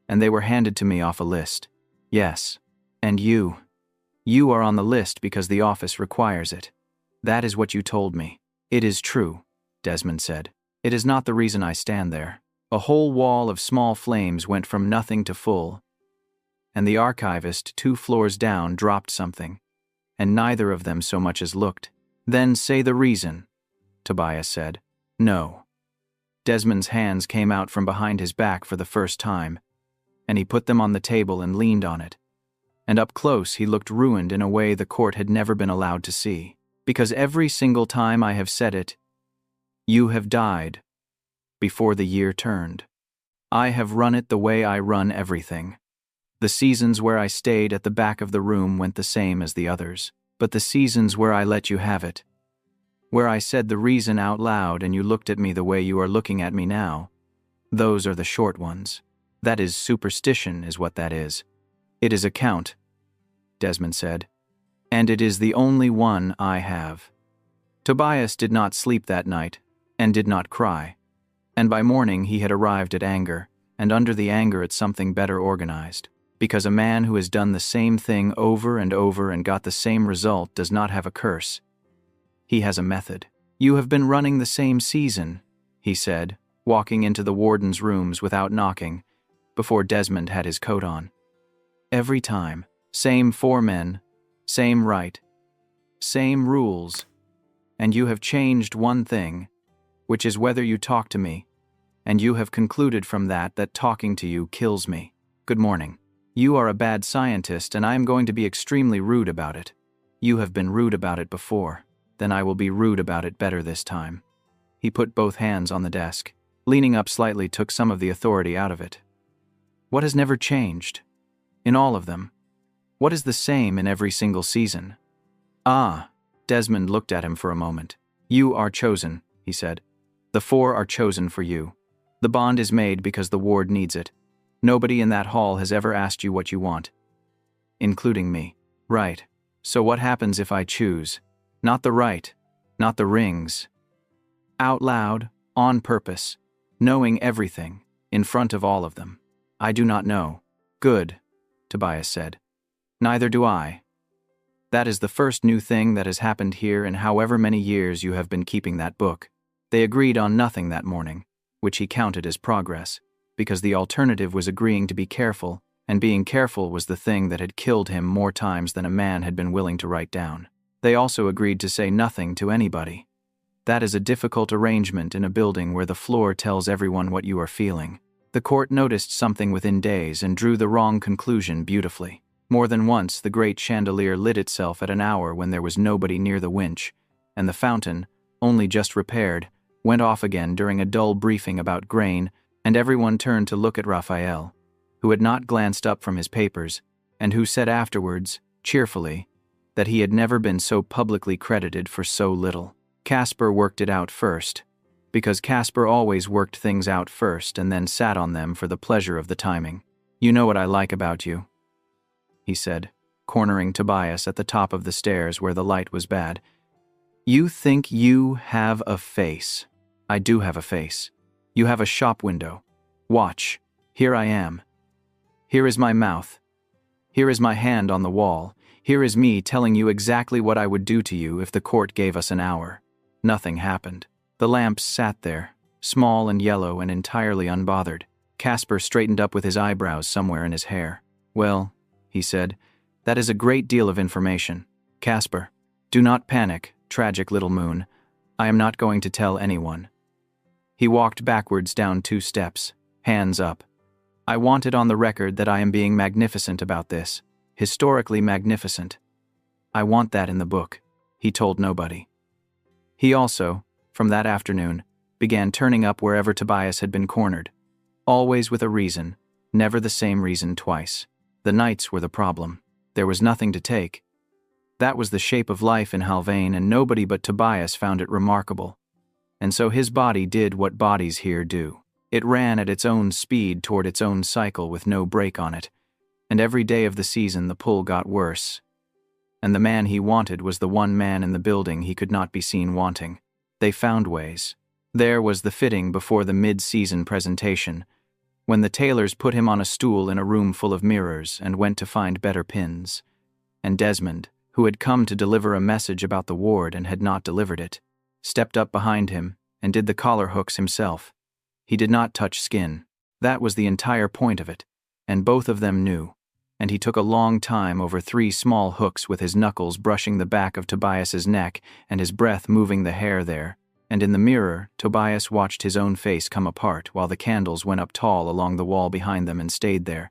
and they were handed to me off a list. Yes, and you. You are on the list because the office requires it. That is what you told me. It is true, Desmond said. It is not the reason I stand there. A whole wall of small flames went from nothing to full, and the archivist 2 floors down dropped something, and neither of them so much as looked. Then say the reason, Tobias said. No. Desmond's hands came out from behind his back for the first time, and he put them on the table and leaned on it. And up close he looked ruined in a way the court had never been allowed to see. Because every single time I have said it, you have died before the year turned. I have run it the way I run everything. The seasons where I stayed at the back of the room went the same as the others. But the seasons where I let you have it, where I said the reason out loud and you looked at me the way you are looking at me now, those are the short ones. That is superstition, is what that is. It is a count, Desmond said, and it is the only one I have. Tobias did not sleep that night, and did not cry, and by morning he had arrived at anger, and under the anger at something better organized. Because a man who has done the same thing over and over and got the same result does not have a curse. He has a method. You have been running the same season, he said, walking into the warden's rooms without knocking, before Desmond had his coat on. Every time, same 4 men, same right, same rules, and you have changed one thing, which is whether you talk to me, and you have concluded from that talking to you kills me. Good morning. You are a bad scientist, and I am going to be extremely rude about it. You have been rude about it before. Then I will be rude about it better this time. He put both hands on the desk. Leaning up slightly took some of the authority out of it. What has never changed? In all of them. What is the same in every single season? Ah, Desmond looked at him for a moment. You are chosen, he said. The 4 are chosen for you. The bond is made because the ward needs it. Nobody in that hall has ever asked you what you want. Including me. Right. So what happens if I choose? Not the right. Not the rings. Out loud, on purpose, knowing everything, in front of all of them. I do not know. Good, Tobias said. Neither do I. That is the first new thing that has happened here in however many years you have been keeping that book. They agreed on nothing that morning, which he counted as progress, because the alternative was agreeing to be careful, and being careful was the thing that had killed him more times than a man had been willing to write down. They also agreed to say nothing to anybody. That is a difficult arrangement in a building where the floor tells everyone what you are feeling. The court noticed something within days and drew the wrong conclusion beautifully. More than once, the great chandelier lit itself at an hour when there was nobody near the winch, and the fountain, only just repaired, went off again during a dull briefing about grain, and everyone turned to look at Raphael, who had not glanced up from his papers, and who said afterwards, cheerfully, that he had never been so publicly credited for so little. Casper worked it out first, because Casper always worked things out first and then sat on them for the pleasure of the timing. You know what I like about you, he said, cornering Tobias at the top of the stairs where the light was bad. You think you have a face. I do have a face. You have a shop window. Watch. Here I am. Here is my mouth. Here is my hand on the wall. Here is me telling you exactly what I would do to you if the court gave us an hour. Nothing happened. The lamps sat there, small and yellow and entirely unbothered. Casper straightened up with his eyebrows somewhere in his hair. Well, he said, that is a great deal of information. Casper, do not panic, tragic little moon. I am not going to tell anyone. He walked backwards down 2 steps, hands up. I want it on the record that I am being magnificent about this, historically magnificent. I want that in the book. He told nobody. He also, from that afternoon, began turning up wherever Tobias had been cornered. Always with a reason, never the same reason twice. The nights were the problem. There was nothing to take. That was the shape of life in Halvane, and nobody but Tobias found it remarkable. And so his body did what bodies here do. It ran at its own speed toward its own cycle with no break on it. And every day of the season the pull got worse. And the man he wanted was the one man in the building he could not be seen wanting. They found ways. There was the fitting before the mid-season presentation, when the tailors put him on a stool in a room full of mirrors and went to find better pins. And Desmond, who had come to deliver a message about the ward and had not delivered it, stepped up behind him and did the collar hooks himself. He did not touch skin. That was the entire point of it, and both of them knew. And he took a long time over 3 small hooks with his knuckles brushing the back of Tobias's neck and his breath moving the hair there, and in the mirror Tobias watched his own face come apart while the candles went up tall along the wall behind them and stayed there.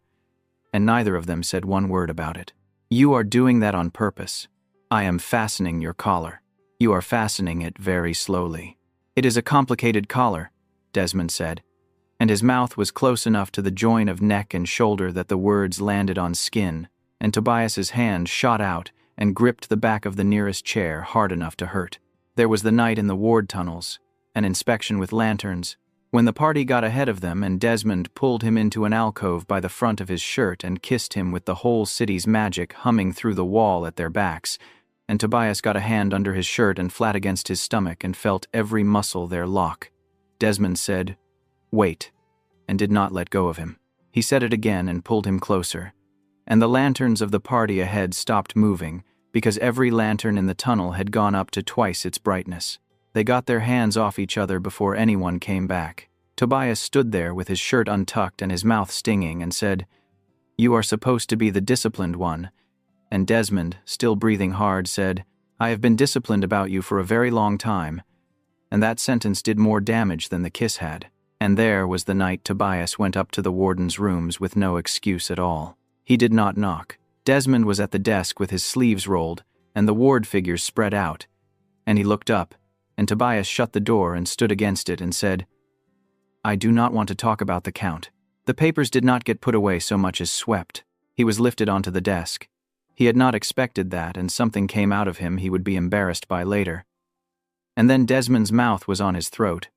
And neither of them said one word about it. You are doing that on purpose. I am fastening your collar. You are fastening it very slowly. It is a complicated collar, Desmond said, and his mouth was close enough to the join of neck and shoulder that the words landed on skin, and Tobias's hand shot out and gripped the back of the nearest chair hard enough to hurt. There was the night in the ward tunnels, an inspection with lanterns, when the party got ahead of them and Desmond pulled him into an alcove by the front of his shirt and kissed him with the whole city's magic humming through the wall at their backs, and Tobias got a hand under his shirt and flat against his stomach and felt every muscle there lock. Desmond said, "Wait," and did not let go of him. He said it again and pulled him closer, and the lanterns of the party ahead stopped moving because every lantern in the tunnel had gone up to twice its brightness. They got their hands off each other before anyone came back. Tobias stood there with his shirt untucked and his mouth stinging and said, "You are supposed to be the disciplined one," and Desmond, still breathing hard, said, "I have been disciplined about you for a very long time," and that sentence did more damage than the kiss had. And there was the night Tobias went up to the warden's rooms with no excuse at all. He did not knock. Desmond was at the desk with his sleeves rolled and the ward figures spread out, and he looked up, and Tobias shut the door and stood against it and said, "I do not want to talk about the count." The papers did not get put away so much as swept. He was lifted onto the desk. He had not expected that, and something came out of him he would be embarrassed by later. And then Desmond's mouth was on his throat.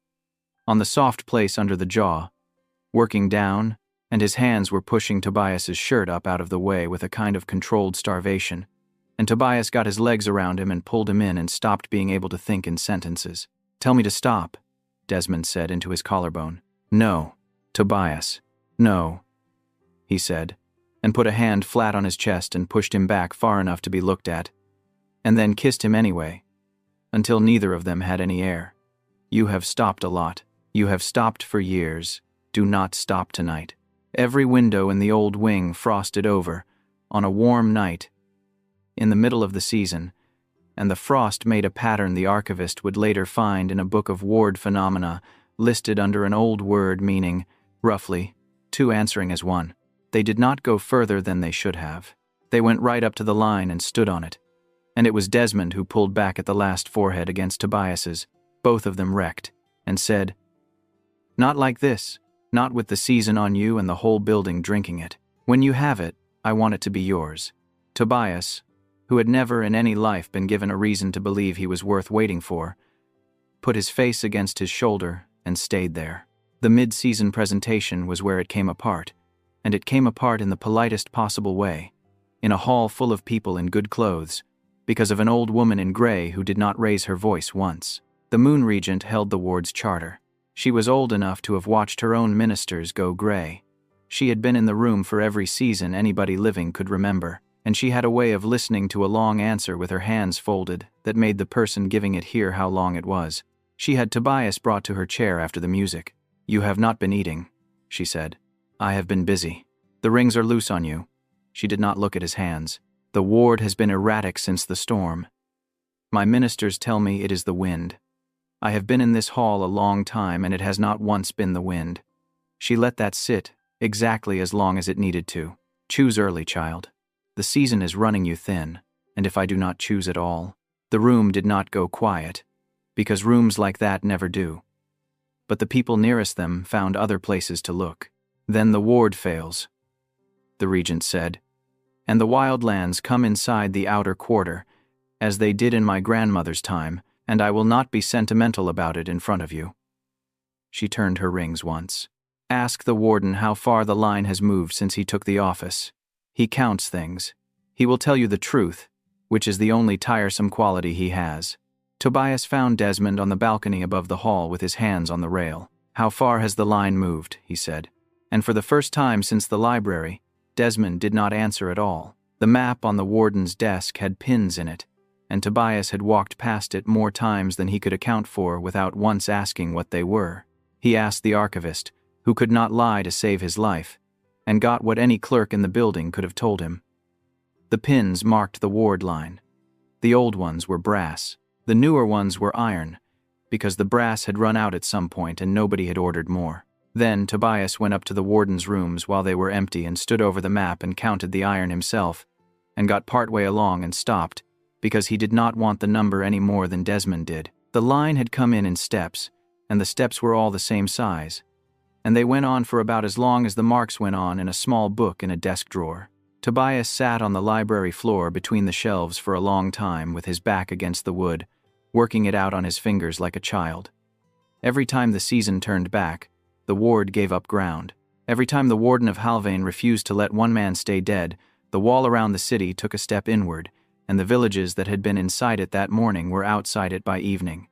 on the soft place under the jaw, working down, and his hands were pushing Tobias's shirt up out of the way with a kind of controlled starvation, and Tobias got his legs around him and pulled him in and stopped being able to think in sentences. "Tell me to stop," Desmond said into his collarbone. "No, Tobias, no," he said, and put a hand flat on his chest and pushed him back far enough to be looked at, and then kissed him anyway, until neither of them had any air. "You have stopped a lot. You have stopped for years. Do not stop tonight." Every window in the old wing frosted over, on a warm night, in the middle of the season, and the frost made a pattern the archivist would later find in a book of ward phenomena listed under an old word meaning, roughly, two answering as one. They did not go further than they should have. They went right up to the line and stood on it, and it was Desmond who pulled back at the last forehead against Tobias's, both of them wrecked, and said, "Not like this, not with the season on you and the whole building drinking it. When you have it, I want it to be yours." Tobias, who had never in any life been given a reason to believe he was worth waiting for, put his face against his shoulder and stayed there. The mid-season presentation was where it came apart, and it came apart in the politest possible way, in a hall full of people in good clothes, because of an old woman in gray who did not raise her voice once. The Moon Regent held the ward's charter. She was old enough to have watched her own ministers go gray. She had been in the room for every season anybody living could remember, and she had a way of listening to a long answer with her hands folded that made the person giving it hear how long it was. She had Tobias brought to her chair after the music. "You have not been eating," she said. "I have been busy. The rings are loose on you." She did not look at his hands. "The ward has been erratic since the storm. My ministers tell me it is the wind. I have been in this hall a long time and it has not once been the wind." She let that sit exactly as long as it needed to. "Choose early, child. The season is running you thin, and if I do not choose at all." The room did not go quiet, because rooms like that never do. But the people nearest them found other places to look. "Then the ward fails," the regent said, "and the wildlands come inside the outer quarter, as they did in my grandmother's time, and I will not be sentimental about it in front of you." She turned her rings once. "Ask the warden how far the line has moved since he took the office. He counts things. He will tell you the truth, which is the only tiresome quality he has." Tobias found Desmond on the balcony above the hall with his hands on the rail. "How far has the line moved?" he said. And for the first time since the library, Desmond did not answer at all. The map on the warden's desk had pins in it, and Tobias had walked past it more times than he could account for without once asking what they were. He asked the archivist, who could not lie to save his life, and got what any clerk in the building could have told him. The pins marked the ward line. The old ones were brass. The newer ones were iron, because the brass had run out at some point and nobody had ordered more. Then Tobias went up to the warden's rooms while they were empty and stood over the map and counted the iron himself, and got partway along and stopped, because he did not want the number any more than Desmond did. The line had come in steps, and the steps were all the same size, and they went on for about as long as the marks went on in a small book in a desk drawer. Tobias sat on the library floor between the shelves for a long time with his back against the wood, working it out on his fingers like a child. Every time the season turned back, the ward gave up ground. Every time the warden of Halvane refused to let one man stay dead, the wall around the city took a step inward, and the villages that had been inside it that morning were outside it by evening.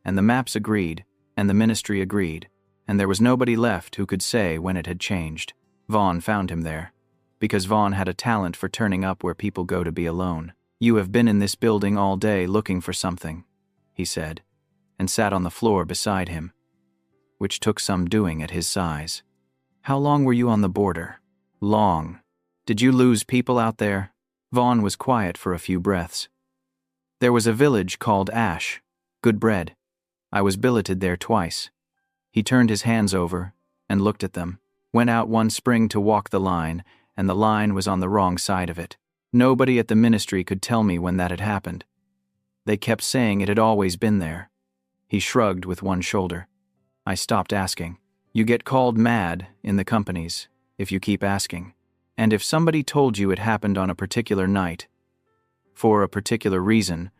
And the maps agreed, and the ministry agreed, and there was nobody left who could say when it had changed. Vaughn found him there, because Vaughn had a talent for turning up where people go to be alone. "You have been in this building all day looking for something," he said, and sat on the floor beside him, which took some doing at his size. "How long were you on the border?" "Long." "Did you lose people out there?" Vaughn was quiet for a few breaths. "There was a village called Ash. Good bread. I was billeted there twice." He turned his hands over and looked at them, went out one spring to walk the line, and the line was on the wrong side of it. Nobody at the ministry could tell me when that had happened. They kept saying it had always been there. He shrugged with one shoulder. I stopped asking. You get called mad in the companies if you keep asking. And if somebody told you it happened on a particular night, for a particular reason,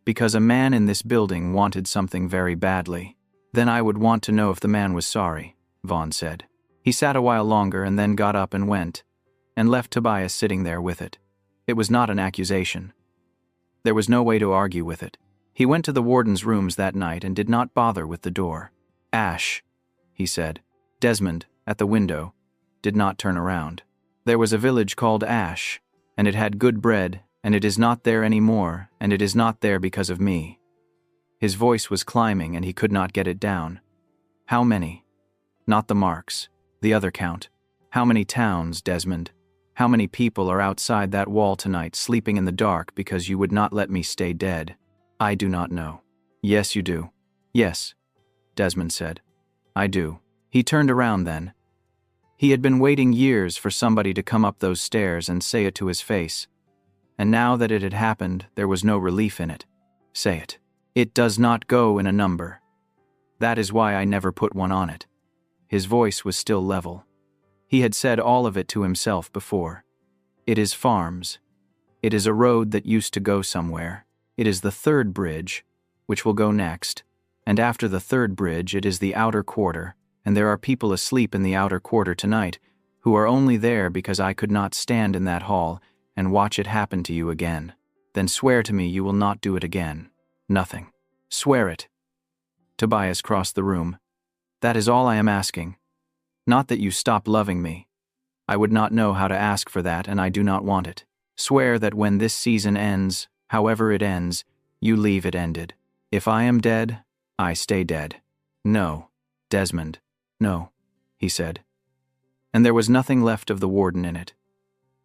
because a man in this building wanted something very badly, Then I would want to know if the man was sorry, Vaughn said. He sat a while longer and then got up and went, and left Tobias sitting there with it. It was not an accusation. There was no way to argue with it. He went to the warden's rooms that night and did not bother with the door. Ash, he said. Desmond, at the window, did not turn around. There was a village called Ash, and it had good bread, and it is not there any more, and it is not there because of me. His voice was climbing and he could not get it down. How many? Not the marks, the other count. How many towns, Desmond? How many people are outside that wall tonight sleeping in the dark because you would not let me stay dead? I do not know. Yes, you do. Yes, Desmond said. I do. He turned around then. He had been waiting years for somebody to come up those stairs and say it to his face. And now that it had happened, there was no relief in it. Say it. It does not go in a number. That is why I never put one on it. His voice was still level. He had said all of it to himself before. It is farms. It is a road that used to go somewhere. It is the third bridge, which will go next. And after the third bridge, it is the outer quarter, and there are people asleep in the outer quarter tonight who are only there because I could not stand in that hall and watch it happen to you again. Then swear to me you will not do it again. Nothing. Swear it. Tobias crossed the room. That is all I am asking. Not that you stop loving me. I would not know how to ask for that, and I do not want it. Swear that when this season ends, however it ends, you leave it ended. If I am dead, I stay dead. No, Desmond, no, he said. And there was nothing left of the warden in it.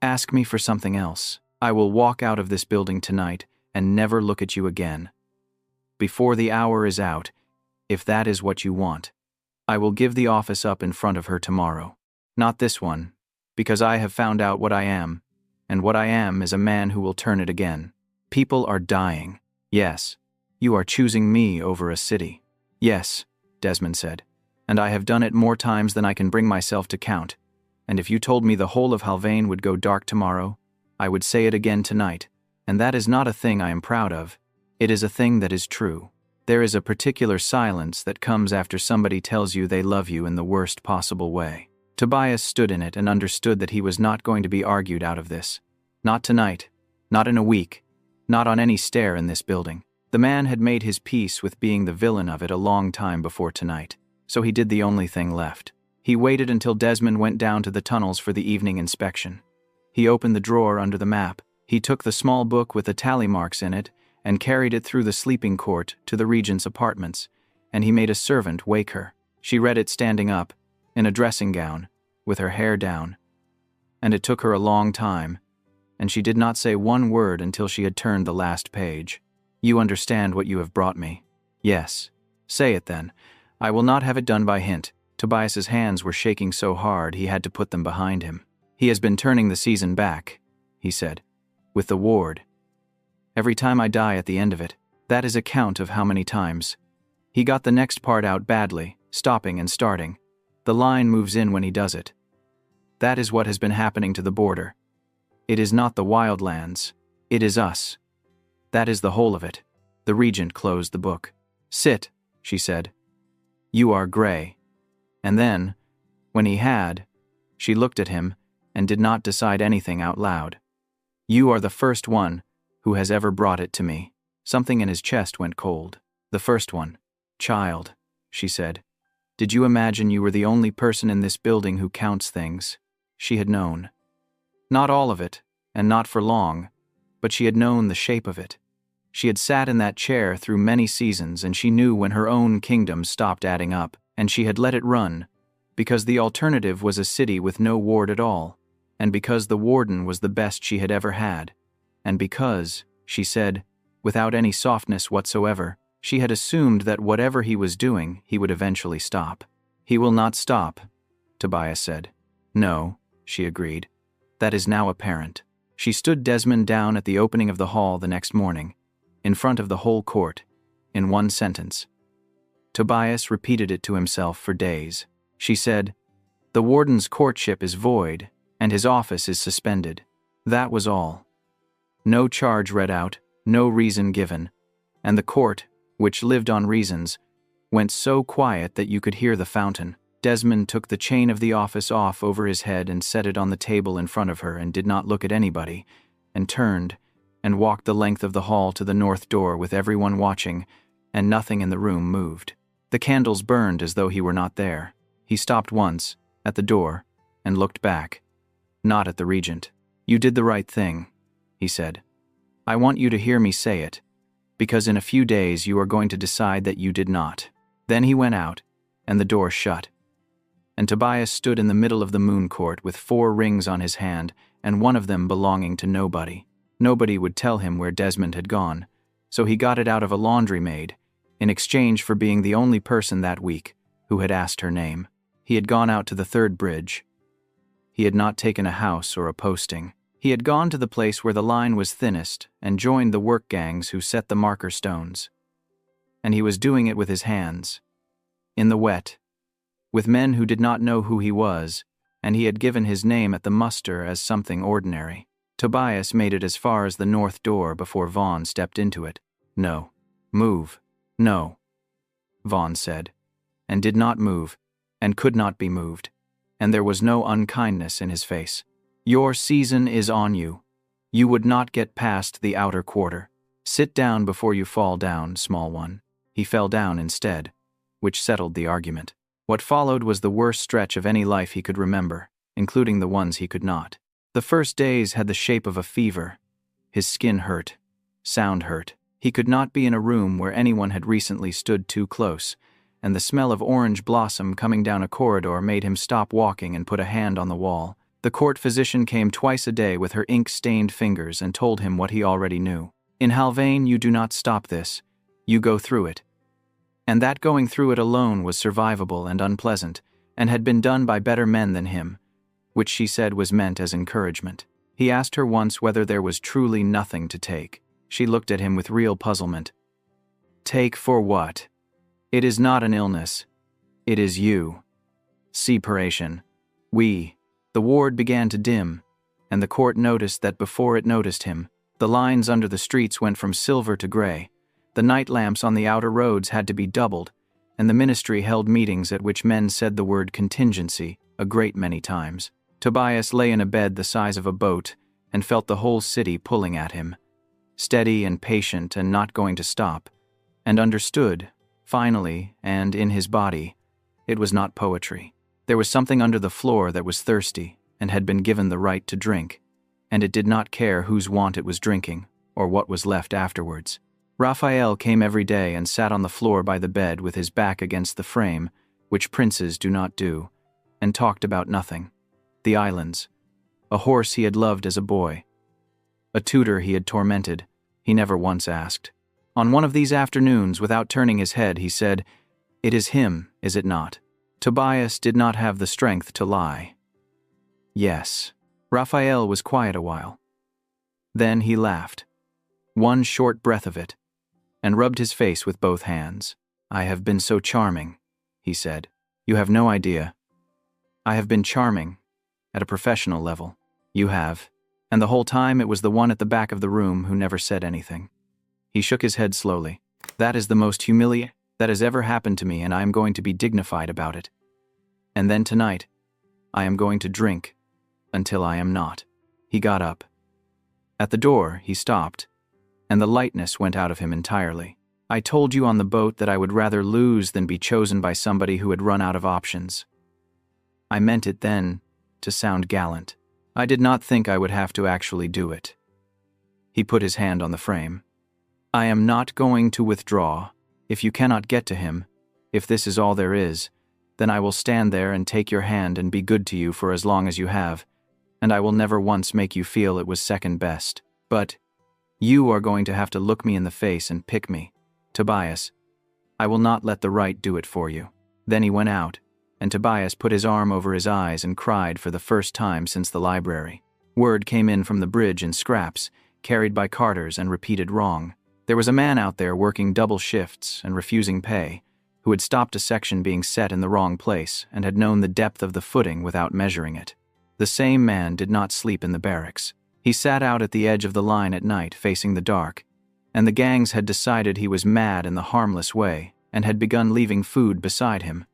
Ask me for something else. I will walk out of this building tonight and never look at you again. Before the hour is out, if that is what you want, I will give the office up in front of her tomorrow. Not this one, because I have found out what I am, and what I am is a man who will turn it again. People are dying. Yes, you are choosing me over a city. Yes, Desmond said, and I have done it more times than I can bring myself to count, and if you told me the whole of Halvane would go dark tomorrow, I would say it again tonight, and that is not a thing I am proud of. It is a thing that is true. There is a particular silence that comes after somebody tells you they love you in the worst possible way. Tobias stood in it and understood that he was not going to be argued out of this. Not tonight. Not in a week. Not on any stair in this building. The man had made his peace with being the villain of it a long time before tonight, so he did the only thing left. He waited until Desmond went down to the tunnels for the evening inspection. He opened the drawer under the map. He took the small book with the tally marks in it and carried it through the sleeping court to the regent's apartments, and he made a servant wake her. She read it standing up, in a dressing gown, with her hair down. And it took her a long time, and she did not say one word until she had turned the last page. You understand what you have brought me? Yes. Say it then. I will not have it done by hint. Tobias's hands were shaking so hard he had to put them behind him. He has been turning the season back, he said, with the ward. Every time I die at the end of it, that is a count of how many times. He got the next part out badly, stopping and starting. The line moves in when he does it. That is what has been happening to the border. It is not the wildlands. It is us. That is the whole of it. The regent closed the book. Sit, she said. You are gray. And then, when he had, she looked at him and did not decide anything out loud. You are the first one who has ever brought it to me. Something in his chest went cold. The first one. Child, she said. Did you imagine you were the only person in this building who counts things? She had known. Not all of it, and not for long, but she had known the shape of it. She had sat in that chair through many seasons, and she knew when her own kingdom stopped adding up, and she had let it run, because the alternative was a city with no ward at all, and because the warden was the best she had ever had, and because, she said, without any softness whatsoever, she had assumed that whatever he was doing, he would eventually stop. He will not stop, Tobias said. No, she agreed. That is now apparent. She stood Desmond down at the opening of the hall the next morning, in front of the whole court, in one sentence. Tobias repeated it to himself for days. She said, the warden's courtship is void, and his office is suspended. That was all. No charge read out, no reason given, and the court, which lived on reasons, went so quiet that you could hear the fountain. Desmond took the chain of the office off over his head and set it on the table in front of her and did not look at anybody, and turned and walked the length of the hall to the north door with everyone watching, and nothing in the room moved. The candles burned as though he were not there. He stopped once, at the door, and looked back. Not at the regent. "You did the right thing," he said. "I want you to hear me say it, because in a few days you are going to decide that you did not." Then he went out, and the door shut. And Tobias stood in the middle of the moon court with 4 rings on his hand, and one of them belonging to nobody. Nobody would tell him where Desmond had gone, so he got it out of a laundry maid, in exchange for being the only person that week who had asked her name. He had gone out to the 3rd bridge. He had not taken a house or a posting. He had gone to the place where the line was thinnest and joined the work gangs who set the marker stones. And he was doing it with his hands, in the wet, with men who did not know who he was, and he had given his name at the muster as something ordinary. Tobias made it as far as the north door before Vaughn stepped into it. "No. Move." "No," Vaughn said, and did not move, and could not be moved, and there was no unkindness in his face. "Your season is on you. You would not get past the outer quarter. Sit down before you fall down, small one." He fell down instead, which settled the argument. What followed was the worst stretch of any life he could remember, including the ones he could not. The first days had the shape of a fever. His skin hurt. Sound hurt. He could not be in a room where anyone had recently stood too close, and the smell of orange blossom coming down a corridor made him stop walking and put a hand on the wall. The court physician came twice a day with her ink-stained fingers and told him what he already knew. "In Halvane you do not stop this. You go through it." And that going through it alone was survivable and unpleasant, and had been done by better men than him, which she said was meant as encouragement. He asked her once whether there was truly nothing to take. She looked at him with real puzzlement. "Take for what? It is not an illness. It is you. Separation. The ward began to dim, and the court noticed that before it noticed him. The lines under the streets went from silver to gray. The night lamps on the outer roads had to be doubled, and the ministry held meetings at which men said the word contingency a great many times. Tobias lay in a bed the size of a boat and felt the whole city pulling at him, steady and patient and not going to stop, and understood, finally, and in his body, it was not poetry. There was something under the floor that was thirsty and had been given the right to drink, and it did not care whose want it was drinking or what was left afterwards. Raphael came every day and sat on the floor by the bed with his back against the frame, which princes do not do, and talked about nothing. The islands. A horse he had loved as a boy. A tutor he had tormented. He never once asked. On one of these afternoons, without turning his head, he said, "It is him, is it not?" Tobias did not have the strength to lie. Yes. Raphael was quiet a while. Then he laughed. One short breath of it, and rubbed his face with both hands. "I have been so charming," he said. "You have no idea. I have been charming, at a professional level. You have." And the whole time it was the one at the back of the room who never said anything. He shook his head slowly. "That is the most humiliating that has ever happened to me, and I am going to be dignified about it. And then tonight, I am going to drink, until I am not." He got up. At the door, he stopped, and the lightness went out of him entirely. "I told you on the boat that I would rather lose than be chosen by somebody who had run out of options. I meant it then, to sound gallant. I did not think I would have to actually do it." He put his hand on the frame. "I am not going to withdraw. If you cannot get to him, if this is all there is, then I will stand there and take your hand and be good to you for as long as you have, and I will never once make you feel it was second best. But you are going to have to look me in the face and pick me. Tobias, I will not let the right do it for you." Then he went out, and Tobias put his arm over his eyes and cried for the first time since the library. Word came in from the bridge in scraps, carried by carters and repeated wrong. There was a man out there working double shifts and refusing pay, who had stopped a section being set in the wrong place and had known the depth of the footing without measuring it. The same man did not sleep in the barracks. He sat out at the edge of the line at night, facing the dark, and the gangs had decided he was mad in the harmless way and had begun leaving food beside him,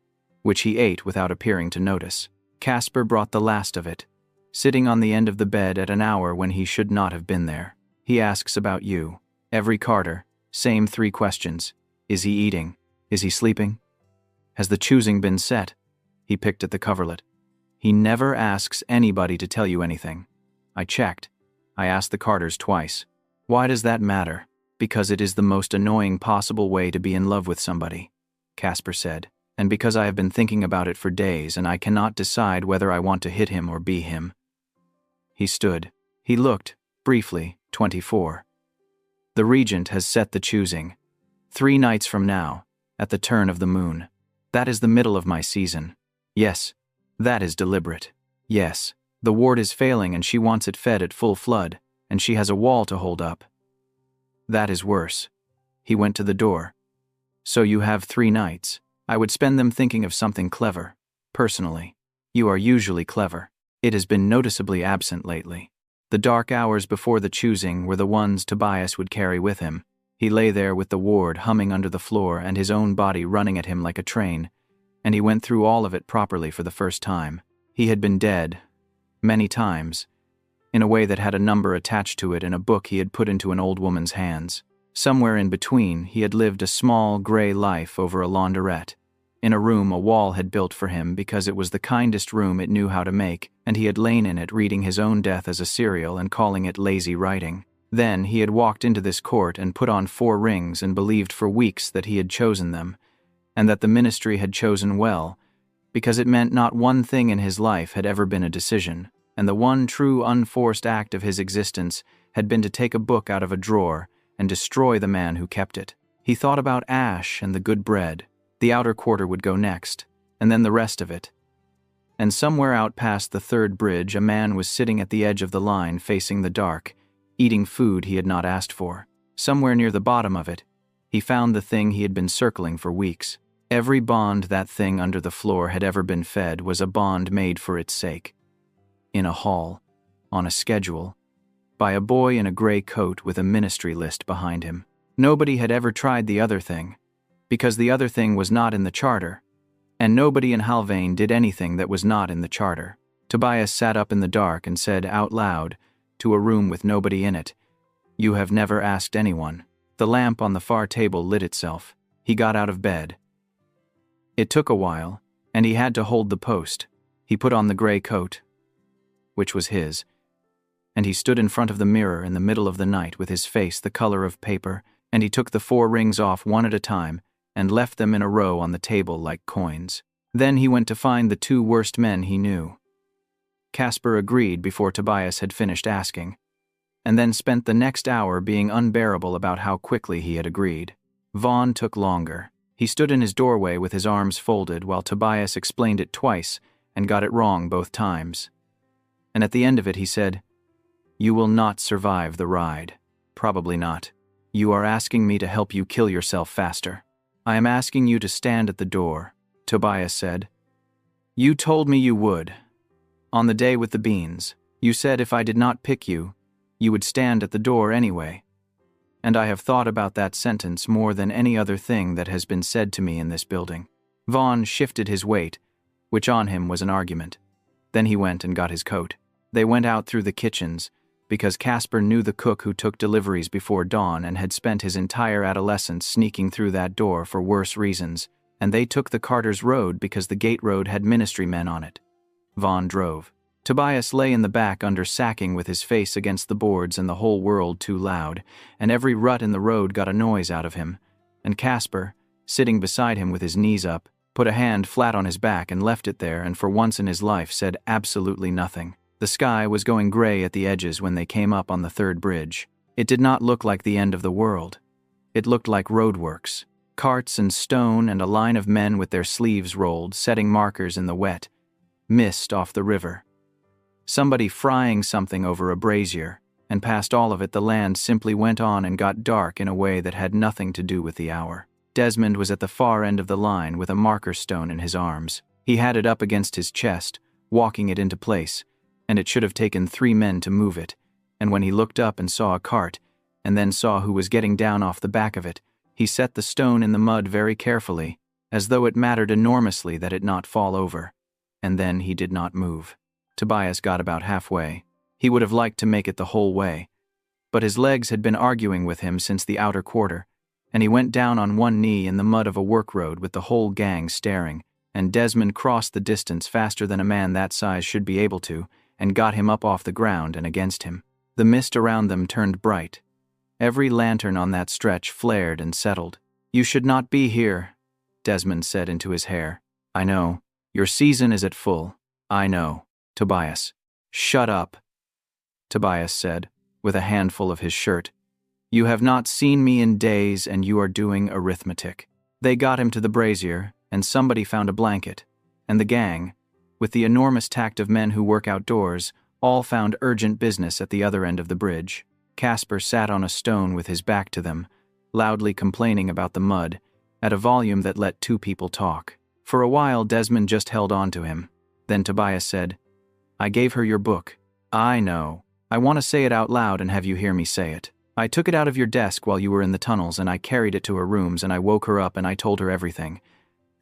which he ate without appearing to notice. Casper brought the last of it, sitting on the end of the bed at an hour when he should not have been there. He asks about you. Every Carter, same 3 questions. Is he eating? Is he sleeping? Has the choosing been set? He picked at the coverlet. He never asks anybody to tell you anything. I checked. I asked the Carters twice. Why does that matter? Because it is the most annoying possible way to be in love with somebody, Casper said, and because I have been thinking about it for days and I cannot decide whether I want to hit him or be him. He stood. He looked, briefly, 24. The regent has set the choosing. 3 nights from now, at the turn of the moon. That is the middle of my season. Yes, that is deliberate. Yes, the ward is failing and she wants it fed at full flood, and she has a wall to hold up. That is worse. He went to the door. So you have 3 nights. I would spend them thinking of something clever. Personally, you are usually clever. It has been noticeably absent lately. The dark hours before the choosing were the ones Tobias would carry with him. He lay there with the ward humming under the floor and his own body running at him like a train, and he went through all of it properly for the first time. He had been dead, many times, in a way that had a number attached to it in a book he had put into an old woman's hands. Somewhere in between, he had lived a small, gray life over a launderette. In a room a wall had built for him because it was the kindest room it knew how to make, and he had lain in it reading his own death as a serial and calling it lazy writing. Then he had walked into this court and put on 4 rings and believed for weeks that he had chosen them, and that the ministry had chosen well, because it meant not one thing in his life had ever been a decision, and the one true unforced act of his existence had been to take a book out of a drawer and destroy the man who kept it. He thought about ash and the good bread. The outer quarter would go next, and then the rest of it. And somewhere out past the 3rd bridge, a man was sitting at the edge of the line facing the dark, eating food he had not asked for. Somewhere near the bottom of it, he found the thing he had been circling for weeks. Every bond that thing under the floor had ever been fed was a bond made for its sake. In a hall, on a schedule, by a boy in a gray coat with a ministry list behind him. Nobody had ever tried the other thing, because the other thing was not in the charter, and nobody in Halvane did anything that was not in the charter. Tobias sat up in the dark and said out loud, to a room with nobody in it, "You have never asked anyone." The lamp on the far table lit itself. He got out of bed. It took a while, and he had to hold the post. He put on the gray coat, which was his, and he stood in front of the mirror in the middle of the night with his face the color of paper, and he took the 4 rings off one at a time and left them in a row on the table like coins. Then he went to find the 2 worst men he knew. Casper agreed before Tobias had finished asking, and then spent the next hour being unbearable about how quickly he had agreed. Vaughn took longer. He stood in his doorway with his arms folded while Tobias explained it twice and got it wrong both times. And at the end of it he said, "You will not survive the ride. Probably not. You are asking me to help you kill yourself faster. I am asking you to stand at the door," Tobias said. "You told me you would. On the day with the beans, you said if I did not pick you, you would stand at the door anyway. And I have thought about that sentence more than any other thing that has been said to me in this building." Vaughn shifted his weight, which on him was an argument. Then he went and got his coat. They went out through the kitchens, because Casper knew the cook who took deliveries before dawn and had spent his entire adolescence sneaking through that door for worse reasons, and they took the Carter's Road because the gate road had ministry men on it. Vaughn drove. Tobias lay in the back under sacking with his face against the boards and the whole world too loud, and every rut in the road got a noise out of him, and Casper, sitting beside him with his knees up, put a hand flat on his back and left it there and for once in his life said absolutely nothing. The sky was going gray at the edges when they came up on the 3rd bridge. It did not look like the end of the world. It looked like roadworks, carts and stone and a line of men with their sleeves rolled, setting markers in the wet, mist off the river. Somebody frying something over a brazier, and past all of it the land simply went on and got dark in a way that had nothing to do with the hour. Desmond was at the far end of the line with a marker stone in his arms. He had it up against his chest, walking it into place, and it should have taken 3 men to move it, and when he looked up and saw a cart, and then saw who was getting down off the back of it, He set the stone in the mud very carefully, as though it mattered enormously that it not fall over. And then he did not move. Tobias got about halfway. He would have liked to make it the whole way, but his legs had been arguing with him since the outer quarter, and he went down on one knee in the mud of a work road with the whole gang staring, and Desmond crossed the distance faster than a man that size should be able to, and got him up off the ground and against him. The mist around them turned bright. Every lantern on that stretch flared and settled. "You should not be here," Desmond said into his hair. "I know. Your season is at full. I know." Tobias. "Shut up," Tobias said, with a handful of his shirt. "You have not seen me in days and you are doing arithmetic." They got him to the brazier, and somebody found a blanket, and the gang, with the enormous tact of men who work outdoors, all found urgent business at the other end of the bridge. Casper sat on a stone with his back to them, loudly complaining about the mud, at a volume that let two people talk. For a while Desmond just held on to him. Then Tobias said, "I gave her your book." "I know. I want to say it out loud and have you hear me say it. I took it out of your desk while you were in the tunnels and I carried it to her rooms and I woke her up and I told her everything.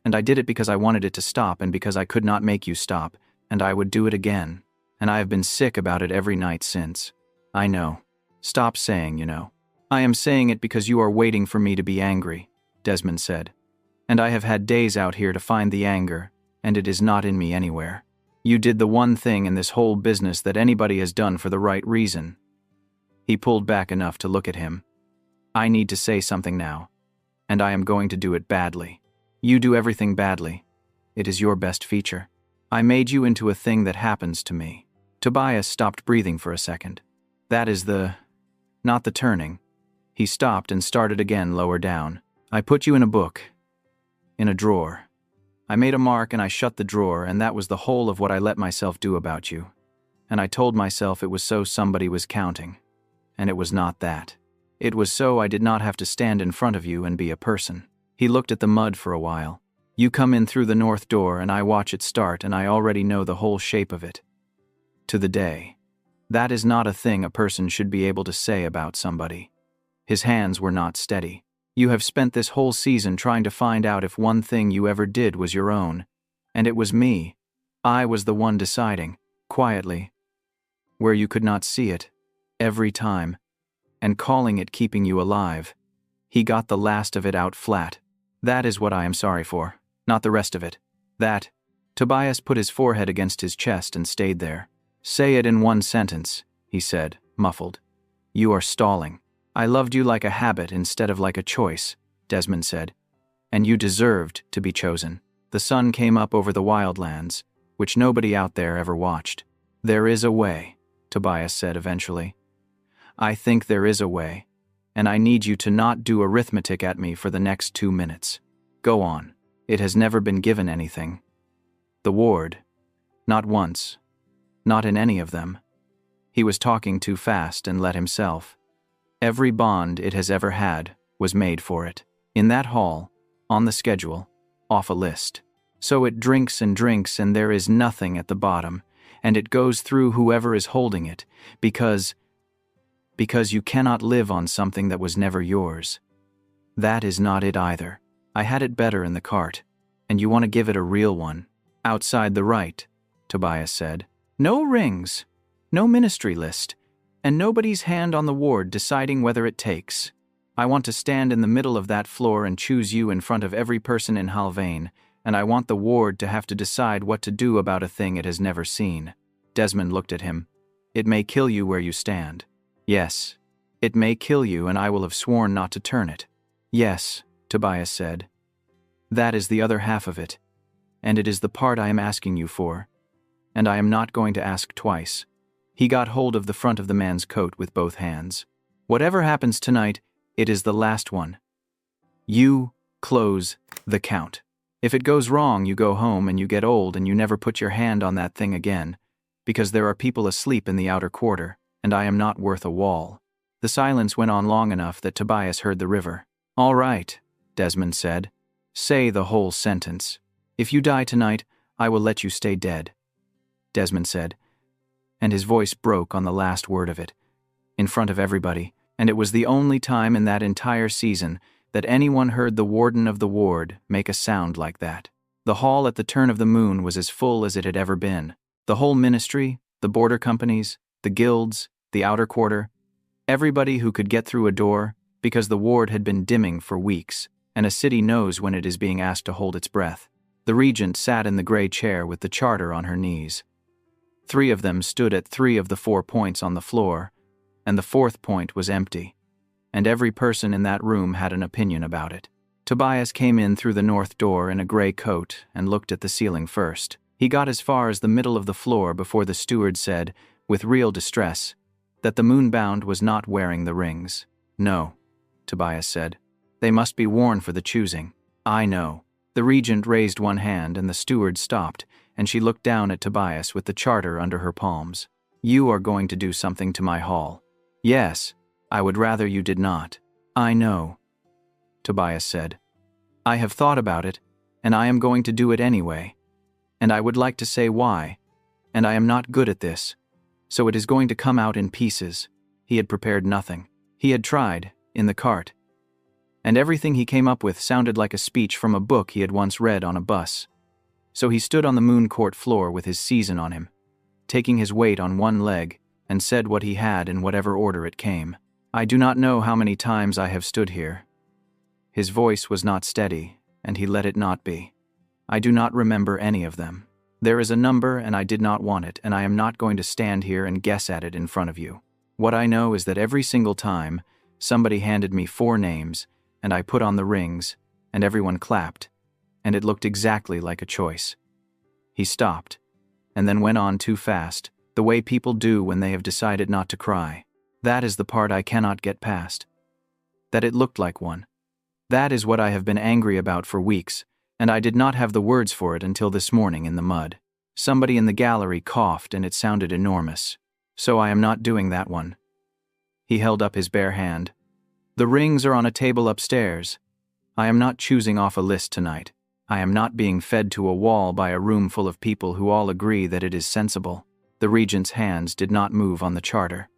And I did it because I wanted it to stop and because I could not make you stop, and I would do it again. And I have been sick about it every night since. I know. Stop saying, you know. I am saying it because you are waiting for me to be angry," Desmond said. "And I have had days out here to find the anger, and it is not in me anywhere. You did the one thing in this whole business that anybody has done for the right reason." He pulled back enough to look at him. "I need to say something now, and I am going to do it badly. You do everything badly. It is your best feature. I made you into a thing that happens to me." Tobias stopped breathing for a second. "That is not the turning." He stopped and started again lower down. "I put you in a book. In a drawer. I made a mark and I shut the drawer, and that was the whole of what I let myself do about you. And I told myself it was so somebody was counting. And it was not that. It was so I did not have to stand in front of you and be a person." He looked at the mud for a while. "You come in through the north door and I watch it start and I already know the whole shape of it. To the day. That is not a thing a person should be able to say about somebody." His hands were not steady. "You have spent this whole season trying to find out if one thing you ever did was your own. And it was me. I was the one deciding, quietly, where you could not see it, every time, and calling it keeping you alive. He got the last of it out flat. That is what I am sorry for, not the rest of it. That." Tobias put his forehead against his chest and stayed there. "Say it in one sentence," he said, muffled. "You are stalling." "I loved you like a habit instead of like a choice," Desmond said. "And you deserved to be chosen." The sun came up over the wildlands, which nobody out there ever watched. "There is a way," Tobias said eventually. "I think there is a way, and I need you to not do arithmetic at me for the next 2 minutes. Go on. It has never been given anything. The ward. Not once. Not in any of them." He was talking too fast and let himself. "Every bond it has ever had was made for it. In that hall, on the schedule, off a list. So it drinks and there is nothing at the bottom, and it goes through whoever is holding it, because you cannot live on something that was never yours. That is not it either. I had it better in the cart, and you want to give it a real one. Outside the right," Tobias said. "No rings, no ministry list, and nobody's hand on the ward deciding whether it takes. I want to stand in the middle of that floor and choose you in front of every person in Halvane, and I want the ward to have to decide what to do about a thing it has never seen." Desmond looked at him. "It may kill you where you stand." "Yes, it may kill you, and I will have sworn not to turn it." "Yes," Tobias said. "That is the other half of it, and it is the part I am asking you for, and I am not going to ask twice." He got hold of the front of the man's coat with both hands. "Whatever happens tonight, it is the last one. You close the count. If it goes wrong, you go home and you get old and you never put your hand on that thing again, because there are people asleep in the outer quarter, and I am not worth a wall." The silence went on long enough that Tobias heard the river. "All right," Desmond said. "Say the whole sentence. If you die tonight, I will let you stay dead," Desmond said, and his voice broke on the last word of it, in front of everybody, and it was the only time in that entire season that anyone heard the warden of the ward make a sound like that. The hall at the turn of the moon was as full as it had ever been. The whole ministry, the border companies, the guilds, the outer quarter, everybody who could get through a door, because the ward had been dimming for weeks, and a city knows when it is being asked to hold its breath. The regent sat in the gray chair with the charter on her knees. 3 of them stood at 3 of the 4 points on the floor, and the 4th point was empty, and every person in that room had an opinion about it. Tobias came in through the north door in a gray coat and looked at the ceiling first. He got as far as the middle of the floor before the steward said, with real distress, that the moonbound was not wearing the rings. "No," Tobias said. "They must be worn for the choosing." "I know." The regent raised one hand and the steward stopped, and she looked down at Tobias with the charter under her palms. "You are going to do something to my hall." "Yes, I would rather you did not." "I know," Tobias said. "I have thought about it, and I am going to do it anyway. And I would like to say why, and I am not good at this, so it is going to come out in pieces." He had prepared nothing. He had tried, in the cart, and everything he came up with sounded like a speech from a book he had once read on a bus. So he stood on the moon court floor with his season on him, taking his weight on one leg, and said what he had in whatever order it came. "I do not know how many times I have stood here." His voice was not steady, and he let it not be. "I do not remember any of them. There is a number and I did not want it, and I am not going to stand here and guess at it in front of you. What I know is that every single time, somebody handed me 4 names, and I put on the rings, and everyone clapped, and it looked exactly like a choice." He stopped, and then went on too fast, the way people do when they have decided not to cry. "That is the part I cannot get past. That it looked like one. That is what I have been angry about for weeks, and I did not have the words for it until this morning in the mud. Somebody in the gallery coughed and it sounded enormous. So I am not doing that one." He held up his bare hand. "The rings are on a table upstairs. I am not choosing off a list tonight. I am not being fed to a wall by a room full of people who all agree that it is sensible." The regent's hands did not move on the charter.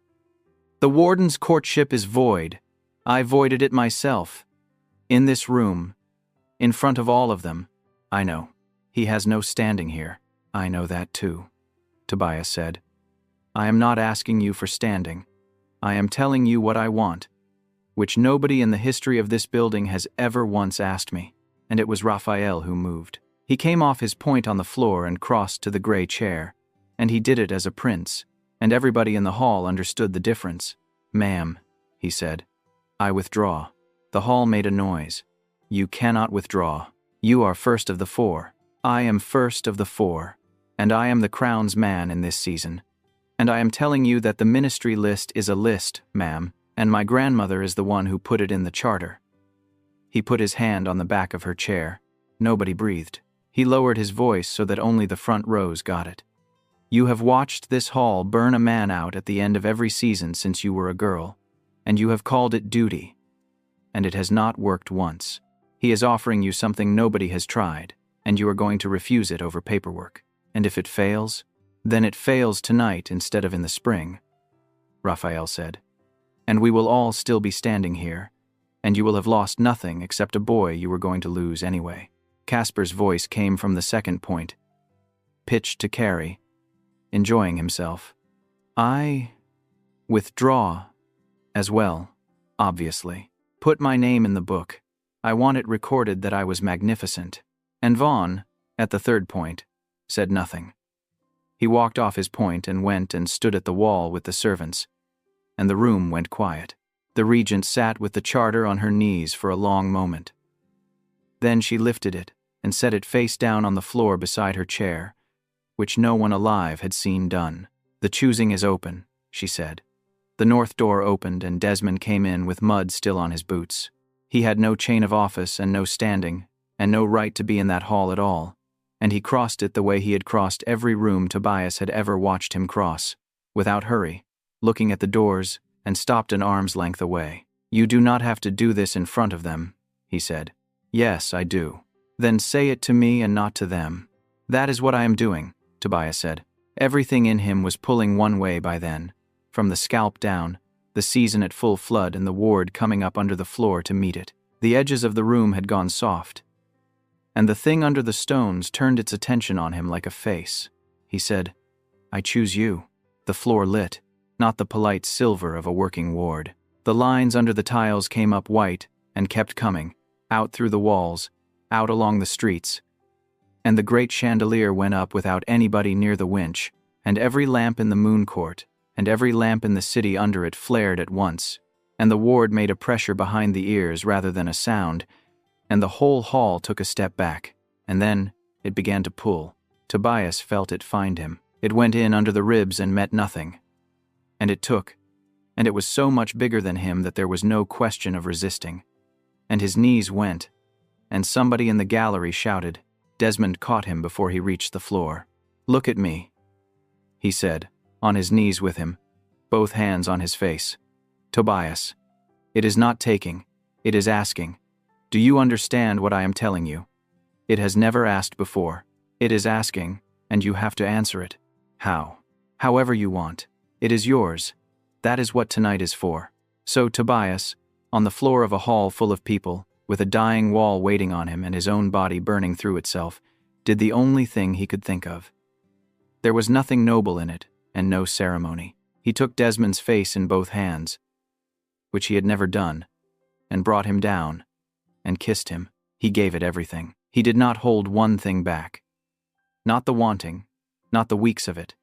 "The warden's courtship is void. I voided it myself. In this room. In front of all of them. I know. He has no standing here." "I know that too," Tobias said. "I am not asking you for standing. I am telling you what I want, which nobody in the history of this building has ever once asked me." And it was Raphael who moved. He came off his point on the floor and crossed to the gray chair, and he did it as a prince, and everybody in the hall understood the difference. "Ma'am," he said, "I withdraw." The hall made a noise. "You cannot withdraw. You are first of the 4. I am first of the 4, and I am the crown's man in this season. And I am telling you that the ministry list is a list, ma'am, and my grandmother is the one who put it in the charter." He put his hand on the back of her chair. Nobody breathed. He lowered his voice so that only the front rows got it. "You have watched this hall burn a man out at the end of every season since you were a girl, and you have called it duty. And it has not worked once. He is offering you something nobody has tried, and you are going to refuse it over paperwork. And if it fails, then it fails tonight instead of in the spring," Raphael said. "And we will all still be standing here, and you will have lost nothing except a boy you were going to lose anyway." Casper's voice came from the second point, pitched to carry, enjoying himself. "I withdraw as well, obviously. Put my name in the book. I want it recorded that I was magnificent." And Vaughn, at the third point, said nothing. He walked off his point and went and stood at the wall with the servants, and the room went quiet. The regent sat with the charter on her knees for a long moment. Then she lifted it and set it face down on the floor beside her chair, which no one alive had seen done. "The choosing is open," she said. The north door opened and Desmond came in with mud still on his boots. He had no chain of office and no standing, and no right to be in that hall at all, and he crossed it the way he had crossed every room Tobias had ever watched him cross, without hurry, looking at the doors, and stopped an arm's length away. "You do not have to do this in front of them," he said. "Yes, I do." "Then say it to me and not to them." "That is what I am doing," Tobias said. Everything in him was pulling one way by then, from the scalp down, the season at full flood and the ward coming up under the floor to meet it. The edges of the room had gone soft, and the thing under the stones turned its attention on him like a face. He said, "I choose you." The floor lit, not the polite silver of a working ward. The lines under the tiles came up white and kept coming, out through the walls, out along the streets. And the great chandelier went up without anybody near the winch, and every lamp in the moon court, and every lamp in the city under it flared at once, and the ward made a pressure behind the ears rather than a sound, and the whole hall took a step back, and then it began to pull. Tobias felt it find him. It went in under the ribs and met nothing. And it took, and it was so much bigger than him that there was no question of resisting. And his knees went, and somebody in the gallery shouted. Desmond caught him before he reached the floor. "Look at me," he said, on his knees with him, both hands on his face. "Tobias, it is not taking, it is asking. Do you understand what I am telling you? It has never asked before. It is asking, and you have to answer it. How? However you want. It is yours. That is what tonight is for." So Tobias, on the floor of a hall full of people, with a dying wall waiting on him and his own body burning through itself, did the only thing he could think of. There was nothing noble in it, and no ceremony. He took Desmond's face in both hands, which he had never done, and brought him down, and kissed him. He gave it everything. He did not hold one thing back. Not the wanting, not the weeks of it,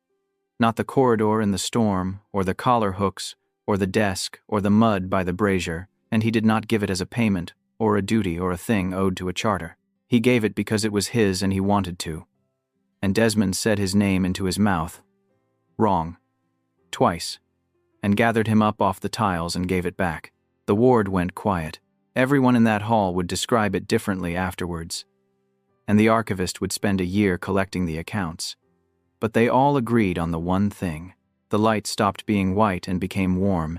not the corridor in the storm, or the collar hooks, or the desk, or the mud by the brazier, and he did not give it as a payment, or a duty, or a thing owed to a charter. He gave it because it was his and he wanted to. And Desmond said his name into his mouth. Wrong. Twice. And gathered him up off the tiles and gave it back. The ward went quiet. Everyone in that hall would describe it differently afterwards, and the archivist would spend a year collecting the accounts. But they all agreed on the one thing. The light stopped being white and became warm,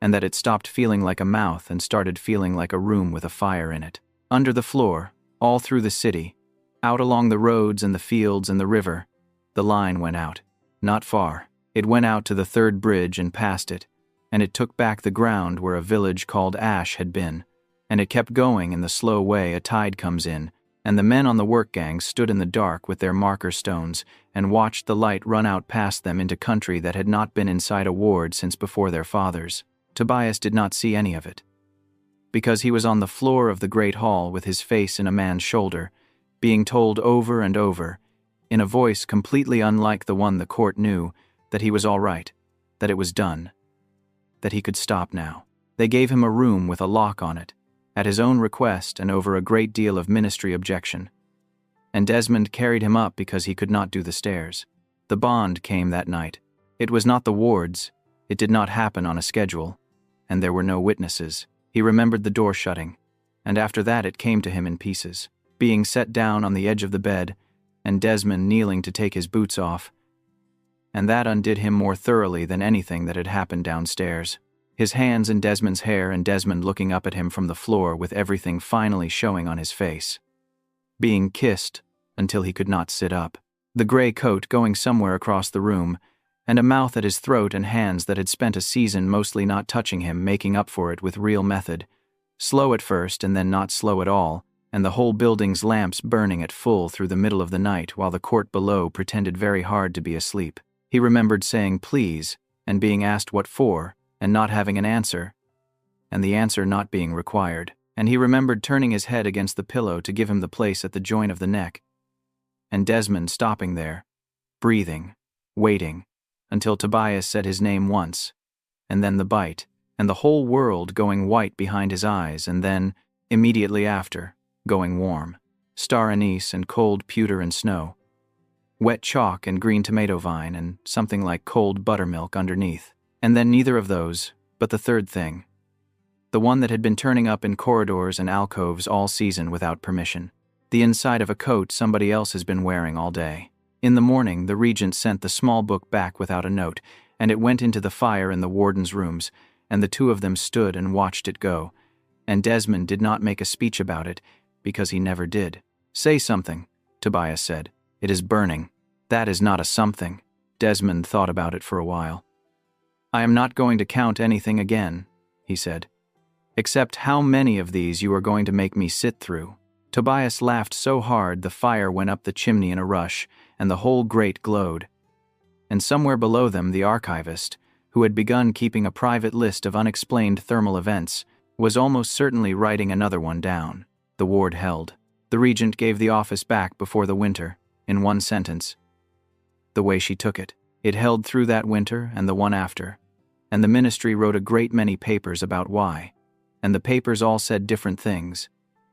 and that it stopped feeling like a mouth and started feeling like a room with a fire in it. Under the floor, all through the city, out along the roads and the fields and the river, the line went out. Not far. It went out to the third bridge and past it, and it took back the ground where a village called Ash had been, and it kept going in the slow way a tide comes in, and the men on the work gangs stood in the dark with their marker stones and watched the light run out past them into country that had not been inside a ward since before their fathers. Tobias did not see any of it, because he was on the floor of the great hall with his face in a man's shoulder, being told over and over, in a voice completely unlike the one the court knew, that he was all right, that it was done, that he could stop now. They gave him a room with a lock on it, at his own request and over a great deal of ministry objection. And Desmond carried him up because he could not do the stairs. The bond came that night. It was not the wards, it did not happen on a schedule, and there were no witnesses. He remembered the door shutting, and after that it came to him in pieces, being set down on the edge of the bed, and Desmond kneeling to take his boots off, and that undid him more thoroughly than anything that had happened downstairs. His hands in Desmond's hair and Desmond looking up at him from the floor with everything finally showing on his face. Being kissed until he could not sit up. The gray coat going somewhere across the room, and a mouth at his throat and hands that had spent a season mostly not touching him making up for it with real method. Slow at first and then not slow at all, and the whole building's lamps burning at full through the middle of the night while the court below pretended very hard to be asleep. He remembered saying please, and being asked what for, and not having an answer, and the answer not being required. And he remembered turning his head against the pillow to give him the place at the joint of the neck, and Desmond stopping there, breathing, waiting, until Tobias said his name once, and then the bite, and the whole world going white behind his eyes, and then, immediately after, going warm. Star anise and cold pewter and snow. Wet chalk and green tomato vine and something like cold buttermilk underneath. And then neither of those, but the third thing. The one that had been turning up in corridors and alcoves all season without permission. The inside of a coat somebody else has been wearing all day. In the morning, the regent sent the small book back without a note, and it went into the fire in the warden's rooms, and the two of them stood and watched it go, and Desmond did not make a speech about it, because he never did. Say something, Tobias said. It is burning. That is not a something. Desmond thought about it for a while. I am not going to count anything again, he said. Except how many of these you are going to make me sit through." Tobias laughed so hard the fire went up the chimney in a rush, and the whole grate glowed. And somewhere below them the archivist, who had begun keeping a private list of unexplained thermal events, was almost certainly writing another one down. The ward held. The regent gave the office back before the winter, in one sentence. The way she took it. It held through that winter and the one after. And the ministry wrote a great many papers about why. And the papers all said different things.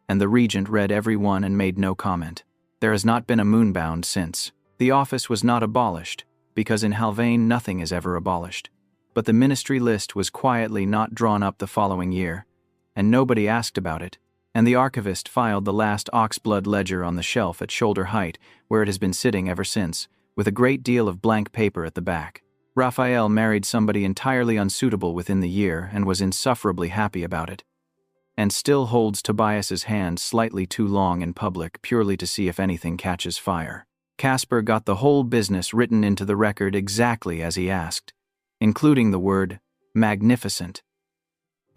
And the regent read every one and made no comment. There has not been a moonbound since. The office was not abolished, because in Halvane nothing is ever abolished. But the ministry list was quietly not drawn up the following year, and nobody asked about it, and the archivist filed the last oxblood ledger on the shelf at shoulder height, where it has been sitting ever since, with a great deal of blank paper at the back. Raphael married somebody entirely unsuitable within the year and was insufferably happy about it, and still holds Tobias's hand slightly too long in public purely to see if anything catches fire. Casper got the whole business written into the record exactly as he asked, including the word magnificent,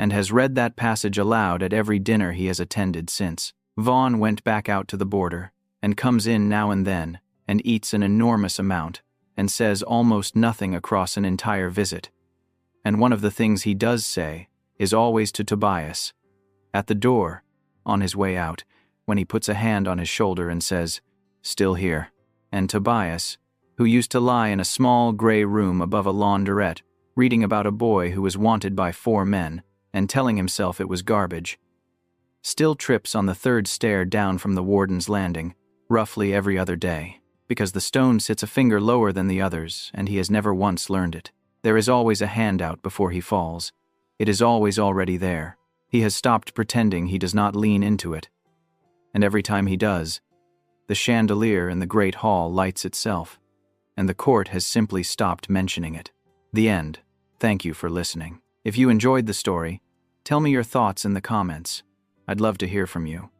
and has read that passage aloud at every dinner he has attended since. Vaughn went back out to the border, and comes in now and then, and eats an enormous amount, and says almost nothing across an entire visit. And one of the things he does say is always to Tobias, at the door, on his way out, when he puts a hand on his shoulder and says, "Still here." And Tobias, who used to lie in a small gray room above a laundrette, reading about a boy who was wanted by 4 men, and telling himself it was garbage, still trips on the 3rd stair down from the warden's landing, roughly every other day, because the stone sits a finger lower than the others, and he has never once learned it. There is always a handout before he falls. It is always already there. He has stopped pretending he does not lean into it. And every time he does, the chandelier in the great hall lights itself, and the court has simply stopped mentioning it. The end. Thank you for listening. If you enjoyed the story, tell me your thoughts in the comments. I'd love to hear from you.